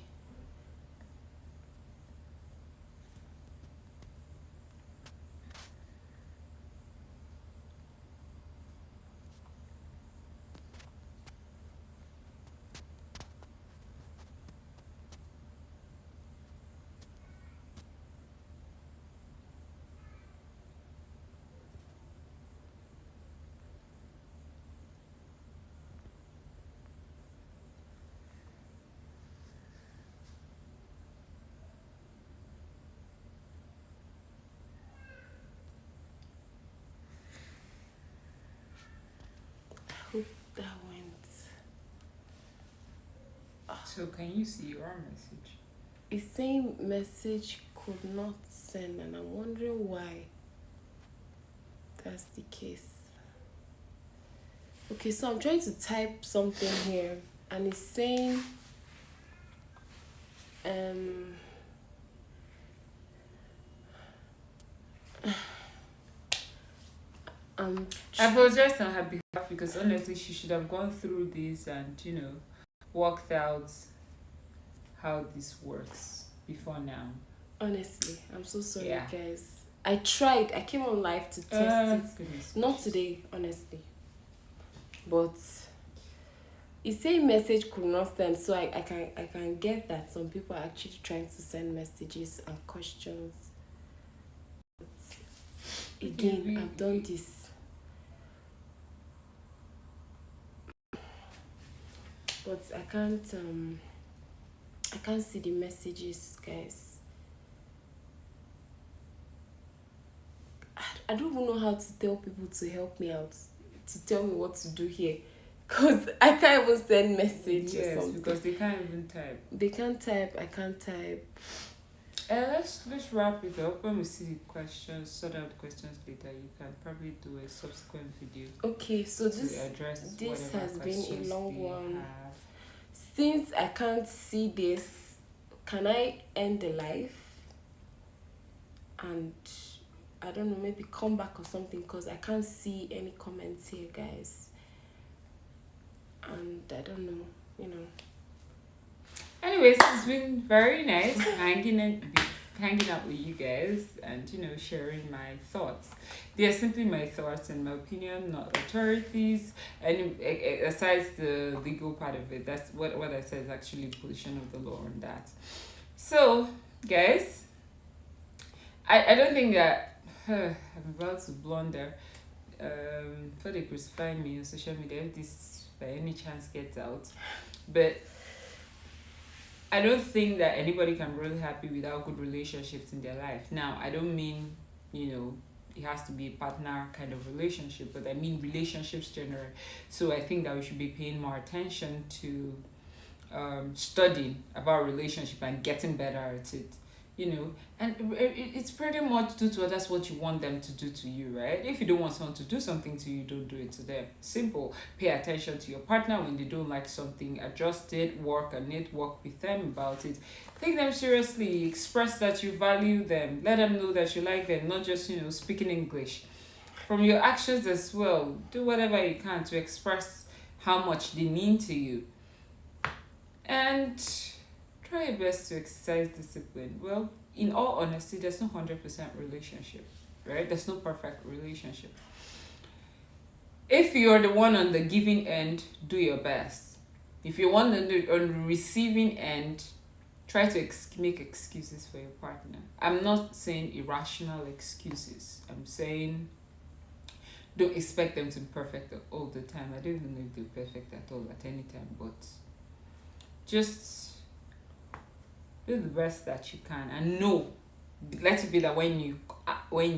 Hope that went. So can you see your message? It's saying message could not send, and I'm wondering why that's the case. Okay, so I'm trying to type something here, and it's saying I apologize on her behalf, because honestly she should have gone through this and worked out how this works. before now. Honestly, I'm so sorry, Yeah. guys. I tried. I came on live to test it. Goodness. Not today, honestly. But it say message could not send, so I can get that some people are actually trying to send messages and questions. Again, I've done this. But I can't see the messages, guys. I don't even know how to tell people to help me out, to tell me what to do here. Because I can't even send message or Yes, something. because they can't even type. They can't type, I can't type. Let's wrap it up. When we see the questions, sort out the questions later, you can probably do a subsequent video Okay, so to address this whatever has been a questions long they one. have. Since I can't see this, can I end the live? And I don't know, maybe come back or something, because I can't see any comments here, guys. And I don't know, you know. Anyways, it's been very nice hanging out with you guys and sharing my thoughts. They are simply my thoughts and my opinion, not authorities. And aside the legal part of it, that's what I said is actually the position of the law on that. So, guys, I don't think that I'm about to blunder. Before they crucify me on social media, if this by any chance gets out, but I don't think that anybody can be really happy without good relationships in their life. Now, I don't mean, it has to be a partner kind of relationship, but I mean relationships generally. So I think that we should be paying more attention to studying about relationship and getting better at it. And it's pretty much do to others what you want them to do to you, right? If you don't want someone to do something to you, don't do it to them. Simple. Pay attention to your partner. When they don't like something, adjust it, work on it, work with them about it. Take them seriously, express that you value them, let them know that you like them, not just speaking English. From your actions as well, do whatever you can to express how much they mean to you, and try your best to exercise discipline. Well, in all honesty, there's no 100% relationship, right? There's no perfect relationship. If you're the one on the giving end, do your best. If you're one on the receiving end, try to make excuses for your partner. I'm not saying irrational excuses. I'm saying don't expect them to be perfect all the time. I don't even know if they're perfect at all at any time, but just do the best that you can, and let it be that when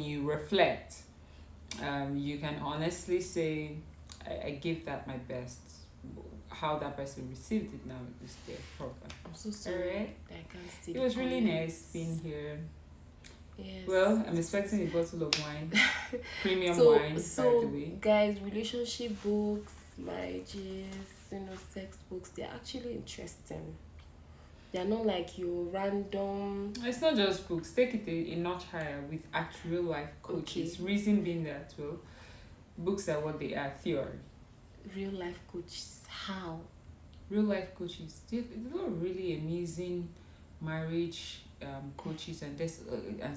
you reflect, you can honestly say, I gave that my best. How that person received it now is their problem. I'm so sorry. Alright. I can't see. It was really nice being here. Yes. Well, I'm expecting a bottle of wine, premium wine. So by the way, guys, relationship books, marriages, sex books, they're actually interesting. They're not like your random. It's not just books. Take it a notch higher with actual life coaches. Okay. Reason being that, well, books are what they are, theory. Real life coaches. How? Real life coaches. They're not really amazing marriage coaches and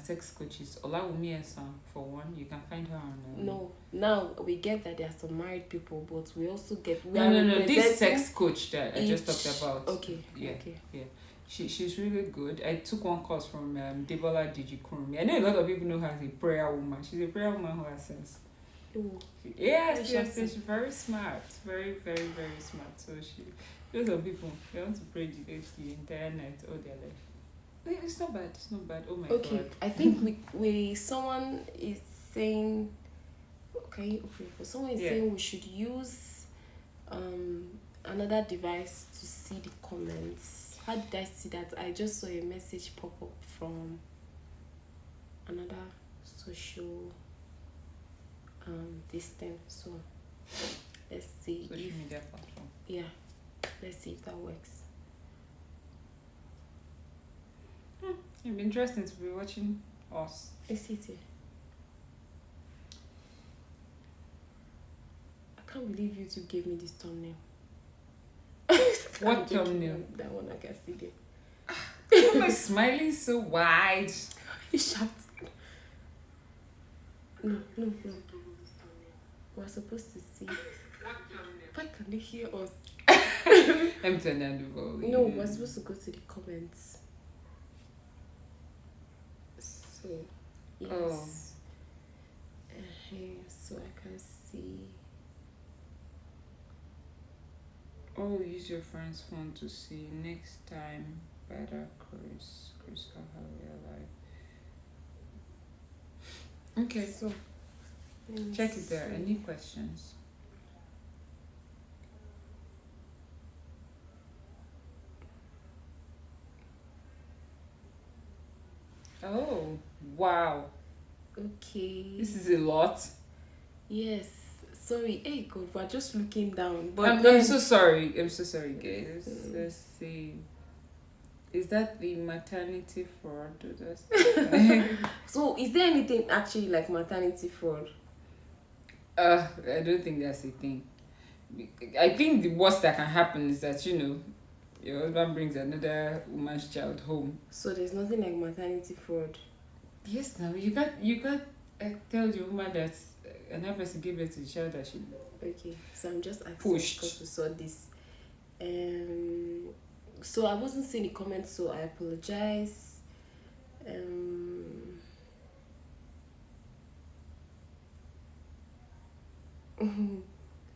sex coaches. Olawumi Esan, for one, you can find her on. No, now we get that there are some married people, but we also get. No. This sex coach that I just talked about. Okay. Yeah. Okay. Yeah. She's really good. I took one course from Debola Dijikurumi. I know a lot of people know her as a prayer woman. She's a prayer woman who has sense. Ooh. Yes, she's very smart. Very, very, very smart. So those are people, they want to pray the entire night all their life. It's not bad. It's not bad. Oh my god. Okay, I think we someone is saying. Okay. But someone is saying we should use another device to see the comments. How did I see that? I just saw a message pop up from another social this thing. So let's see Social media platform. Yeah, let's see if that works. It'd be interesting to be watching us. Let's see it. I can't believe you two gave me this thumbnail. What thumbnail? That one I can see there. were smiling so wide. Shut. No. We're supposed to see. Why can they hear us? Let me turn down the volume. No, we're supposed to go to the comments. So, yes. Oh. So I can see. Oh, use your friend's phone to see. Next time, better Chris. Chris, how we alive. Okay, So, check if there are any questions. Oh, wow. Okay. This is a lot. Yes. Sorry. Hey, God, we're just looking down. But I'm so sorry. Guys. Let's see. Is that the maternity fraud? So, is there anything actually like maternity fraud? I don't think that's a thing. I think the worst that can happen is that, your husband brings another woman's child home. So there's nothing like maternity fraud. Yes, now you got tell your woman that another person gave birth to the child that she. Okay, so I'm just asking Pushed. because we saw this. So I wasn't seeing the comments, so I apologize.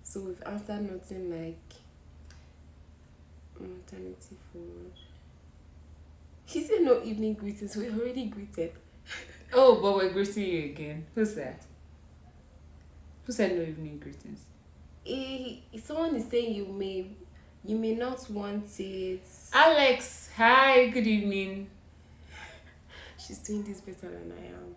So we've answered nothing like maternity fraud. He said no evening greetings. We already greeted. Oh, but we're greeting you again. Who's that? Who said no evening greetings? Someone is saying you may not want it. Alex, hi, good evening. She's doing this better than I am.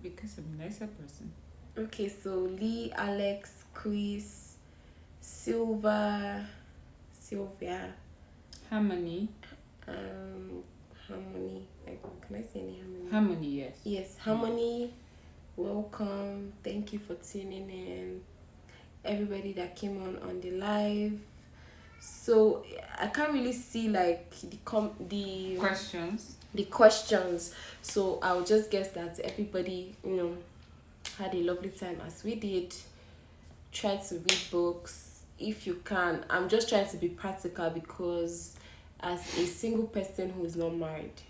Because I'm a nicer person. Okay, so Lee, Alex, Chris, Sylvia, Harmony. Harmony. Can I say any Harmony? Harmony, yes. Yes, Harmony. Welcome. Thank you for tuning in. Everybody that came on the live. So I can't really see like the Questions. The questions. So I'll just guess that everybody, had a lovely time as we did. Try to read books if you can. I'm just trying to be practical because as a single person who is not married,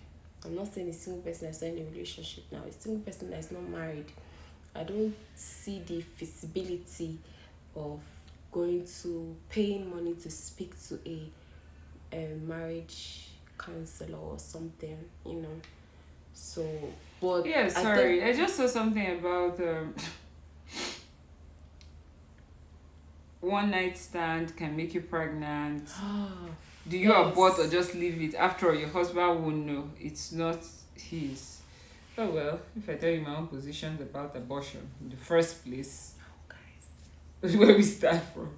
I'm not saying a single person that's in a relationship now, a single person that's not married, I don't see the feasibility of going to paying money to speak to a marriage counselor or something, So, but Yeah, sorry. I just saw something about one night stand can make you pregnant. Do you abort or just leave it? After all, your husband won't know. It's not his. Oh well, if I tell you my own positions about abortion in the first place, that's where we start from.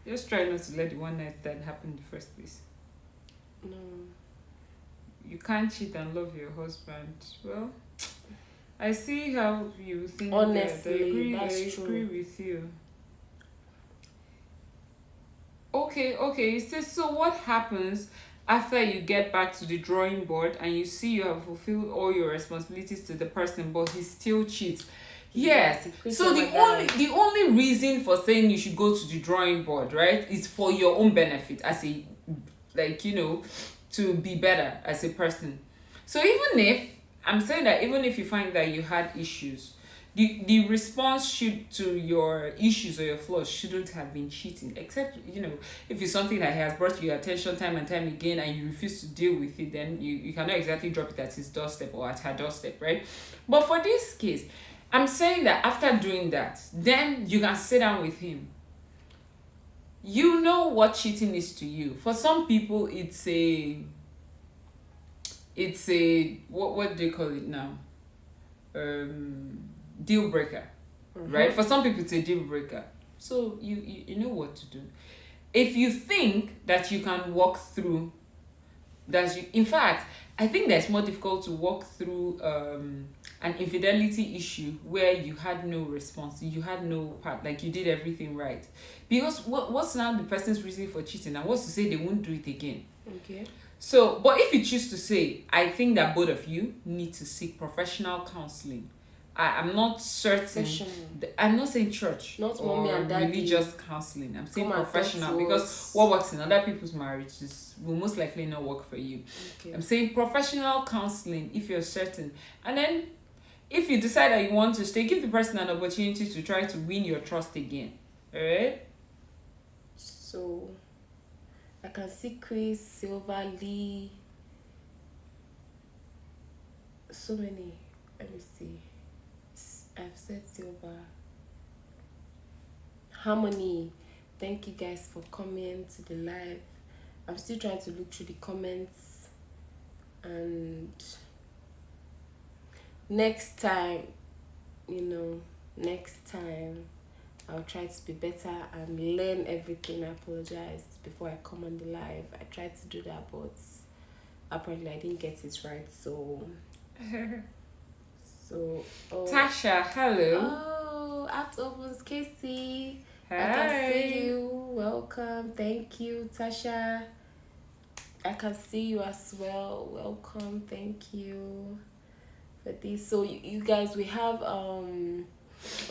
Just try not to let the one night stand happen in the first place. No. You can't cheat and love your husband. Well, I see how you think. Honestly, I agree with you. Okay. So what happens after you get back to the drawing board and you see you have fulfilled all your responsibilities to the person, but he still cheats? Yes. So the only reason for saying you should go to the drawing board, right, is for your own benefit as a, to be better as a person. So even if you find that you had issues, the response to your issues or your flaws shouldn't have been cheating, except if it's something that has brought you attention time and time again and you refuse to deal with it, then you cannot exactly drop it at his doorstep or at her doorstep, right? But for this case, I'm saying that after doing that, then you can sit down with him. You know what cheating is to you. For some people, it's a what do they call it now? Deal breaker, right? For some people, it's a deal breaker. So you know what to do. If you think that you can walk through in fact, I think that's more difficult to walk through an infidelity issue where you had no response, you had no part, like you did everything right. Because what's now the person's reason for cheating, and what's to say they won't do it again? Okay. So, but if you choose to say, I think that both of you need to seek professional counseling. I'm not certain. I'm not saying church, not or mommy and daddy religious counseling. I'm saying come professional, because what works in other people's marriages will most likely not work for you. Okay. I'm saying professional counseling if you're certain. And then if you decide that you want to stay, give the person an opportunity to try to win your trust again. Alright? So I can see Chris, Silver, Lee, so many. Let me see. I've said Silver. Harmony. Thank you guys for coming to the live. I'm still trying to look through the comments, and next time, next time I'll try to be better and learn everything. I apologize before I come on the live. I tried to do that, but apparently I didn't get it right. So Tasha, hello. Oh, Apt Opens, Casey. Hi. I can see you. Welcome. Thank you, Tasha. I can see you as well. Welcome. Thank you for this. So you guys, we have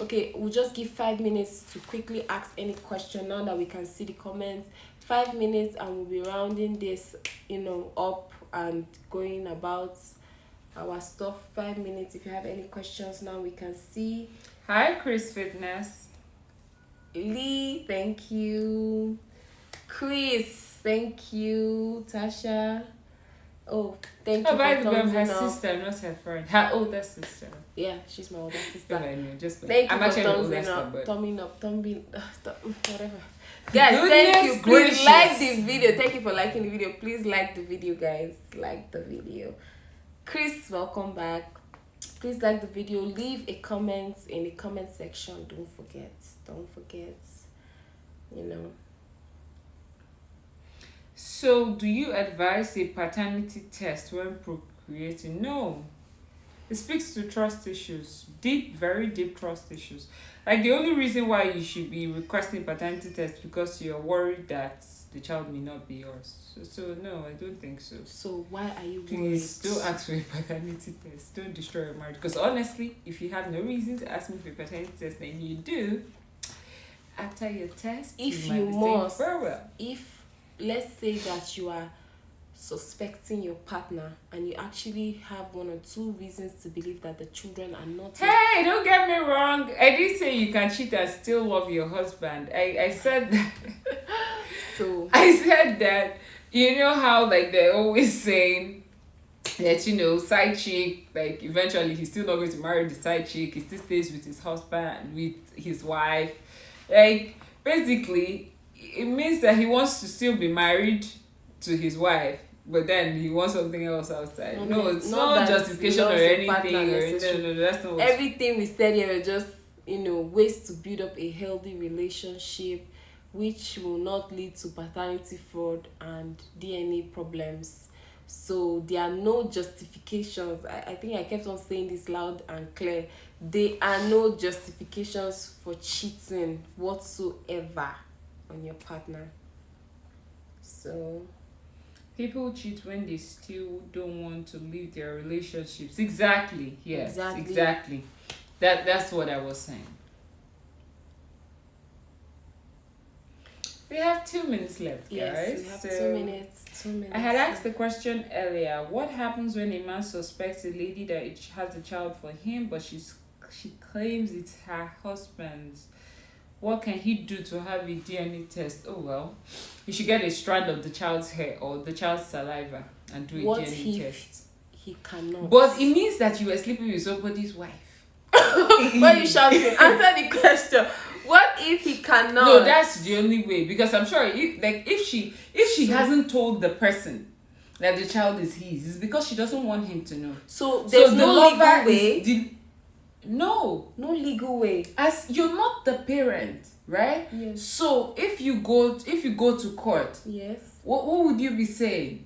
okay, we'll just give 5 minutes to quickly ask any question now that we can see the comments. 5 minutes and we'll be rounding this up and going about our stuff. 5 minutes. If you have any questions now, we can see. Hi, Chris Fitness. Lee, thank you. Chris, thank you. Tasha, oh, thank you. By the way, I'm her thumbsing up. sister, not her friend. Her older sister. Yeah, she's my older sister. I know, just thank you I'm for actually an older thumbsing sister, up, but thumbing whatever. Guys, Goodness thank you. Please gracious. like the video. Thank you for liking the video. Please like the video, guys. Like the video. Chris, welcome back. Please like the video. Leave a comment in the comment section. Don't forget. So, do you advise a paternity test when procreating? No. It speaks to trust issues. Deep, very deep trust issues. Like, the only reason why you should be requesting paternity test because you're worried that the child may not be yours. So no, I don't think so. So why are you worried? Please don't ask for a paternity test. Don't destroy your marriage. Because honestly, if you have no reason to ask me for a paternity test, then you do. After your test, if you you might be must, saying farewell. if let's say that you are suspecting your partner and you actually have 1 or 2 reasons to believe that the children are not. Hey, don't get me wrong. I didn't say you can cheat and still love your husband. I said that. So I said that, you know how like they're always saying that, side chick, like eventually he's still not going to marry the side chick, he still stays with his husband, with his wife. Like, basically, it means that he wants to still be married to his wife, but then he wants something else outside. Okay. No, it's not justification or anything. No, that's not everything we said here are just ways to build up a healthy relationship, which will not lead to paternity fraud and DNA problems. So there are no justifications. I think I kept on saying this loud and clear. There are no justifications for cheating whatsoever on your partner. So people cheat when they still don't want to leave their relationships. Exactly. Yes. Exactly. That's what I was saying. We have 2 minutes left, guys. Yes, we have 2 minutes. 2 minutes. I had asked the question earlier. What happens when a man suspects a lady that it has a child for him, but she claims it's her husband's? What can he do to have a DNA test? Oh well, he should get a strand of the child's hair or the child's saliva and do a DNA test. He cannot. But it means that you were sleeping with somebody's wife. Why you shouting? Answer the question. What if he cannot? No, that's the only way, because I'm sure if she hasn't told the person that the child is his, it's because she doesn't want him to know. So there's no legal way. No legal way. As you're not the parent, right? Yes. So if you go to court, yes, what would you be saying?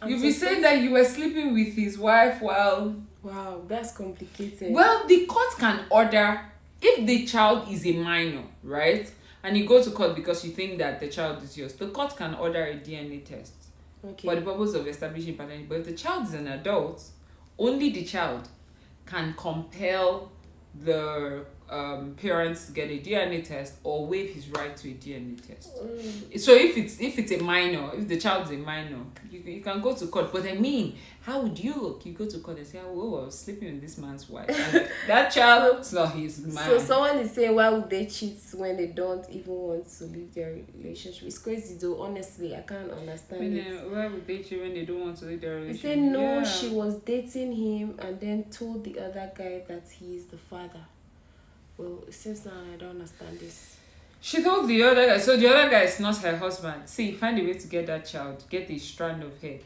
You'd be saying that you were sleeping with his wife while. Wow, that's complicated. Well, the court can order, if the child is a minor, right? And you go to court because you think that the child is yours, the court can order a DNA test. for the Okay. purpose of establishing paternity. But if the child is an adult, only the child can compel the parents to get a DNA test or waive his right to a DNA test. So if it's a minor, if the child is a minor, you can go to court. But I mean, how would you look? You go to court and say, "Oh, I was sleeping with this man's wife," and that child is not his man. So someone is saying, why would they cheat when they don't even want to leave their relationship? It's crazy though. Honestly, I can't understand it. Why would they cheat when they don't want to leave their They relationship? say no, Yeah. she was dating him and then told the other guy that he is the father. Well, it seems now I don't understand this. She told the other guy, so the other guy is not her husband. See, find a way to get that child, get a strand of hair.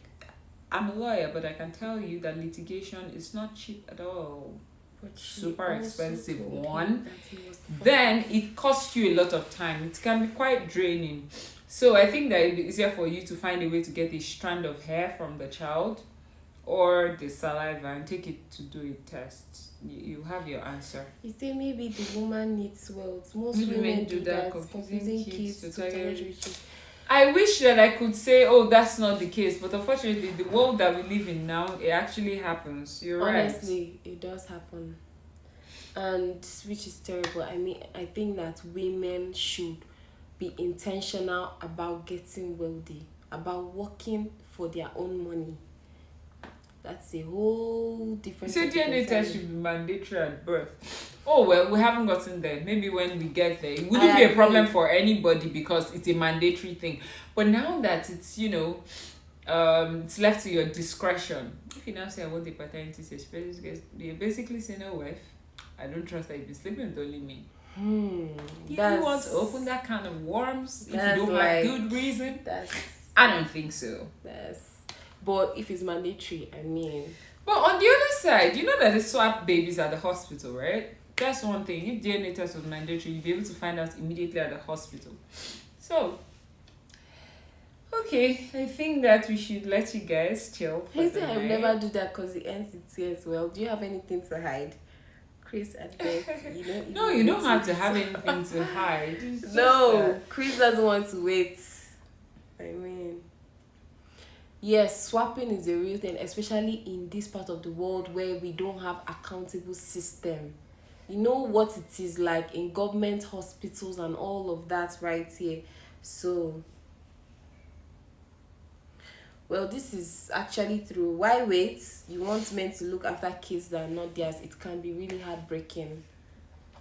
I'm a lawyer, but I can tell you that litigation is not cheap at all. But she Super also expensive told one. him that he was the father. Then it costs you a lot of time. It can be quite draining. So I think that it'd be easier for you to find a way to get a strand of hair from the child or the saliva and take it to do a test. You have your answer. You say maybe the woman needs wealth. Most Women women do do that, that, confusing confusing kids kids to to target target riches. I wish that I could say, oh, that's not the case, but unfortunately, the world that we live in now, it actually happens. You're Honestly, it does happen. And which is terrible. I mean, I think that women should be intentional about getting wealthy, about working for their own money. That's a whole right. different So topic DNA test entirely. should be mandatory at birth. Oh well, we haven't gotten there. Maybe when we get there, it wouldn't I be a agree. problem for anybody because it's a mandatory thing. But now that it's it's left to your discretion. If you now say I want a paternity test, you're basically saying, "Oh, wife, I don't trust that you've been sleeping with only me." You want to open that kind of worms if you that's don't like- have good reason? That's I don't think so. but if it's mandatory, I mean, But on the other side, you know that they swap babies at the hospital, right? That's one thing. If DNA test was mandatory, you'd be able to find out immediately at the hospital. So, okay, I think that we should let you guys chill. For I the say I will night. never do that because it ends in tears. Well, do you have anything to hide? Chris, I beg, you don't. No, you don't have to have anything to hide. It's just No, that- Chris doesn't want to wait. I mean, yes, swapping is a real thing, especially in this part of the world where we don't have accountable system. You know what it is like in government hospitals and all of that right here. So, well, this is actually true. Why wait? You want men to look after kids that are not theirs. It can be really heartbreaking.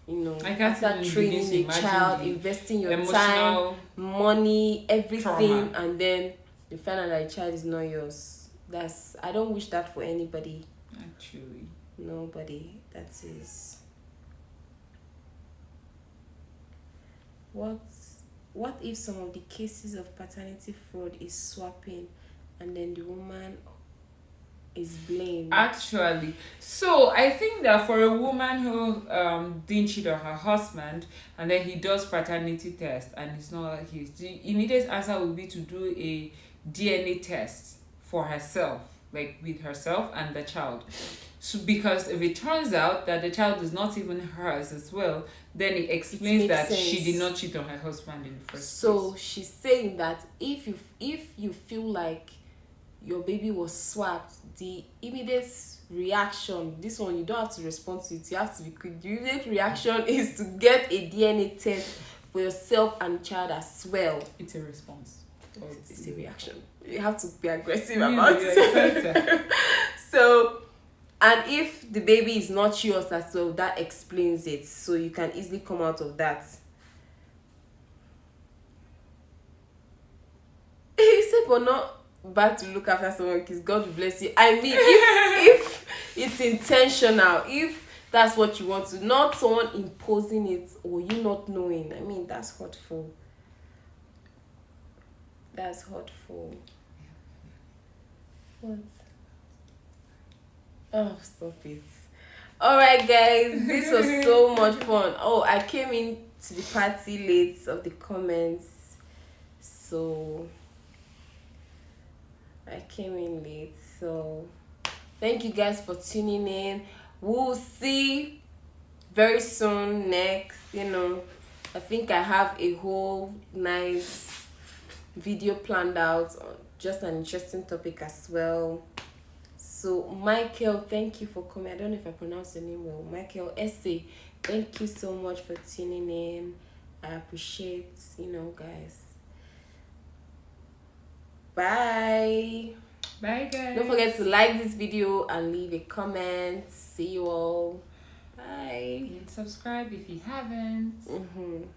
You know, I can't after even begin training to the imagine child, the investing your time, emotional money, everything, trauma. and then you find out that the child is not yours. I don't wish that for anybody. actually. Nobody. That is. What if some of the cases of paternity fraud is swapping and then the woman is blamed? Actually, so I think that for a woman who didn't cheat on her husband and then he does paternity test and it's not his, the immediate answer would be to do a DNA test for herself, like with herself and the child. So because if it turns out that the child is not even hers as well, then it explains makes that she sense. did not cheat on her husband in the first So place. she's saying that if you feel like your baby was swapped, the immediate reaction, this one you don't have to respond to it, you have to be quick. The immediate reaction is to get a DNA test for yourself and child as well. It's a response. It's a reaction. You have to be aggressive Really, about like, it. So, and if the baby is not yours as well, that explains it. So you can easily come out of that. He said, but not bad to look after someone because God will bless you. I mean, if it's intentional, if that's what you want to, not someone imposing it or you not knowing. I mean, that's hurtful. That's hurtful. What? Oh, stop it. Alright, guys, this was so much fun. Oh, I came in to the party late of the comments, so I came in late. So thank you guys for tuning in. We'll see very soon next. I think I have a whole nice video planned out just an interesting topic as well. So Michael, thank you for coming. I don't know if I pronounced your name well. Michael Essay, thank you so much for tuning in. I appreciate, guys. Bye. Bye, guys. Don't forget to like this video and leave a comment. See you all. Bye. And subscribe if you haven't.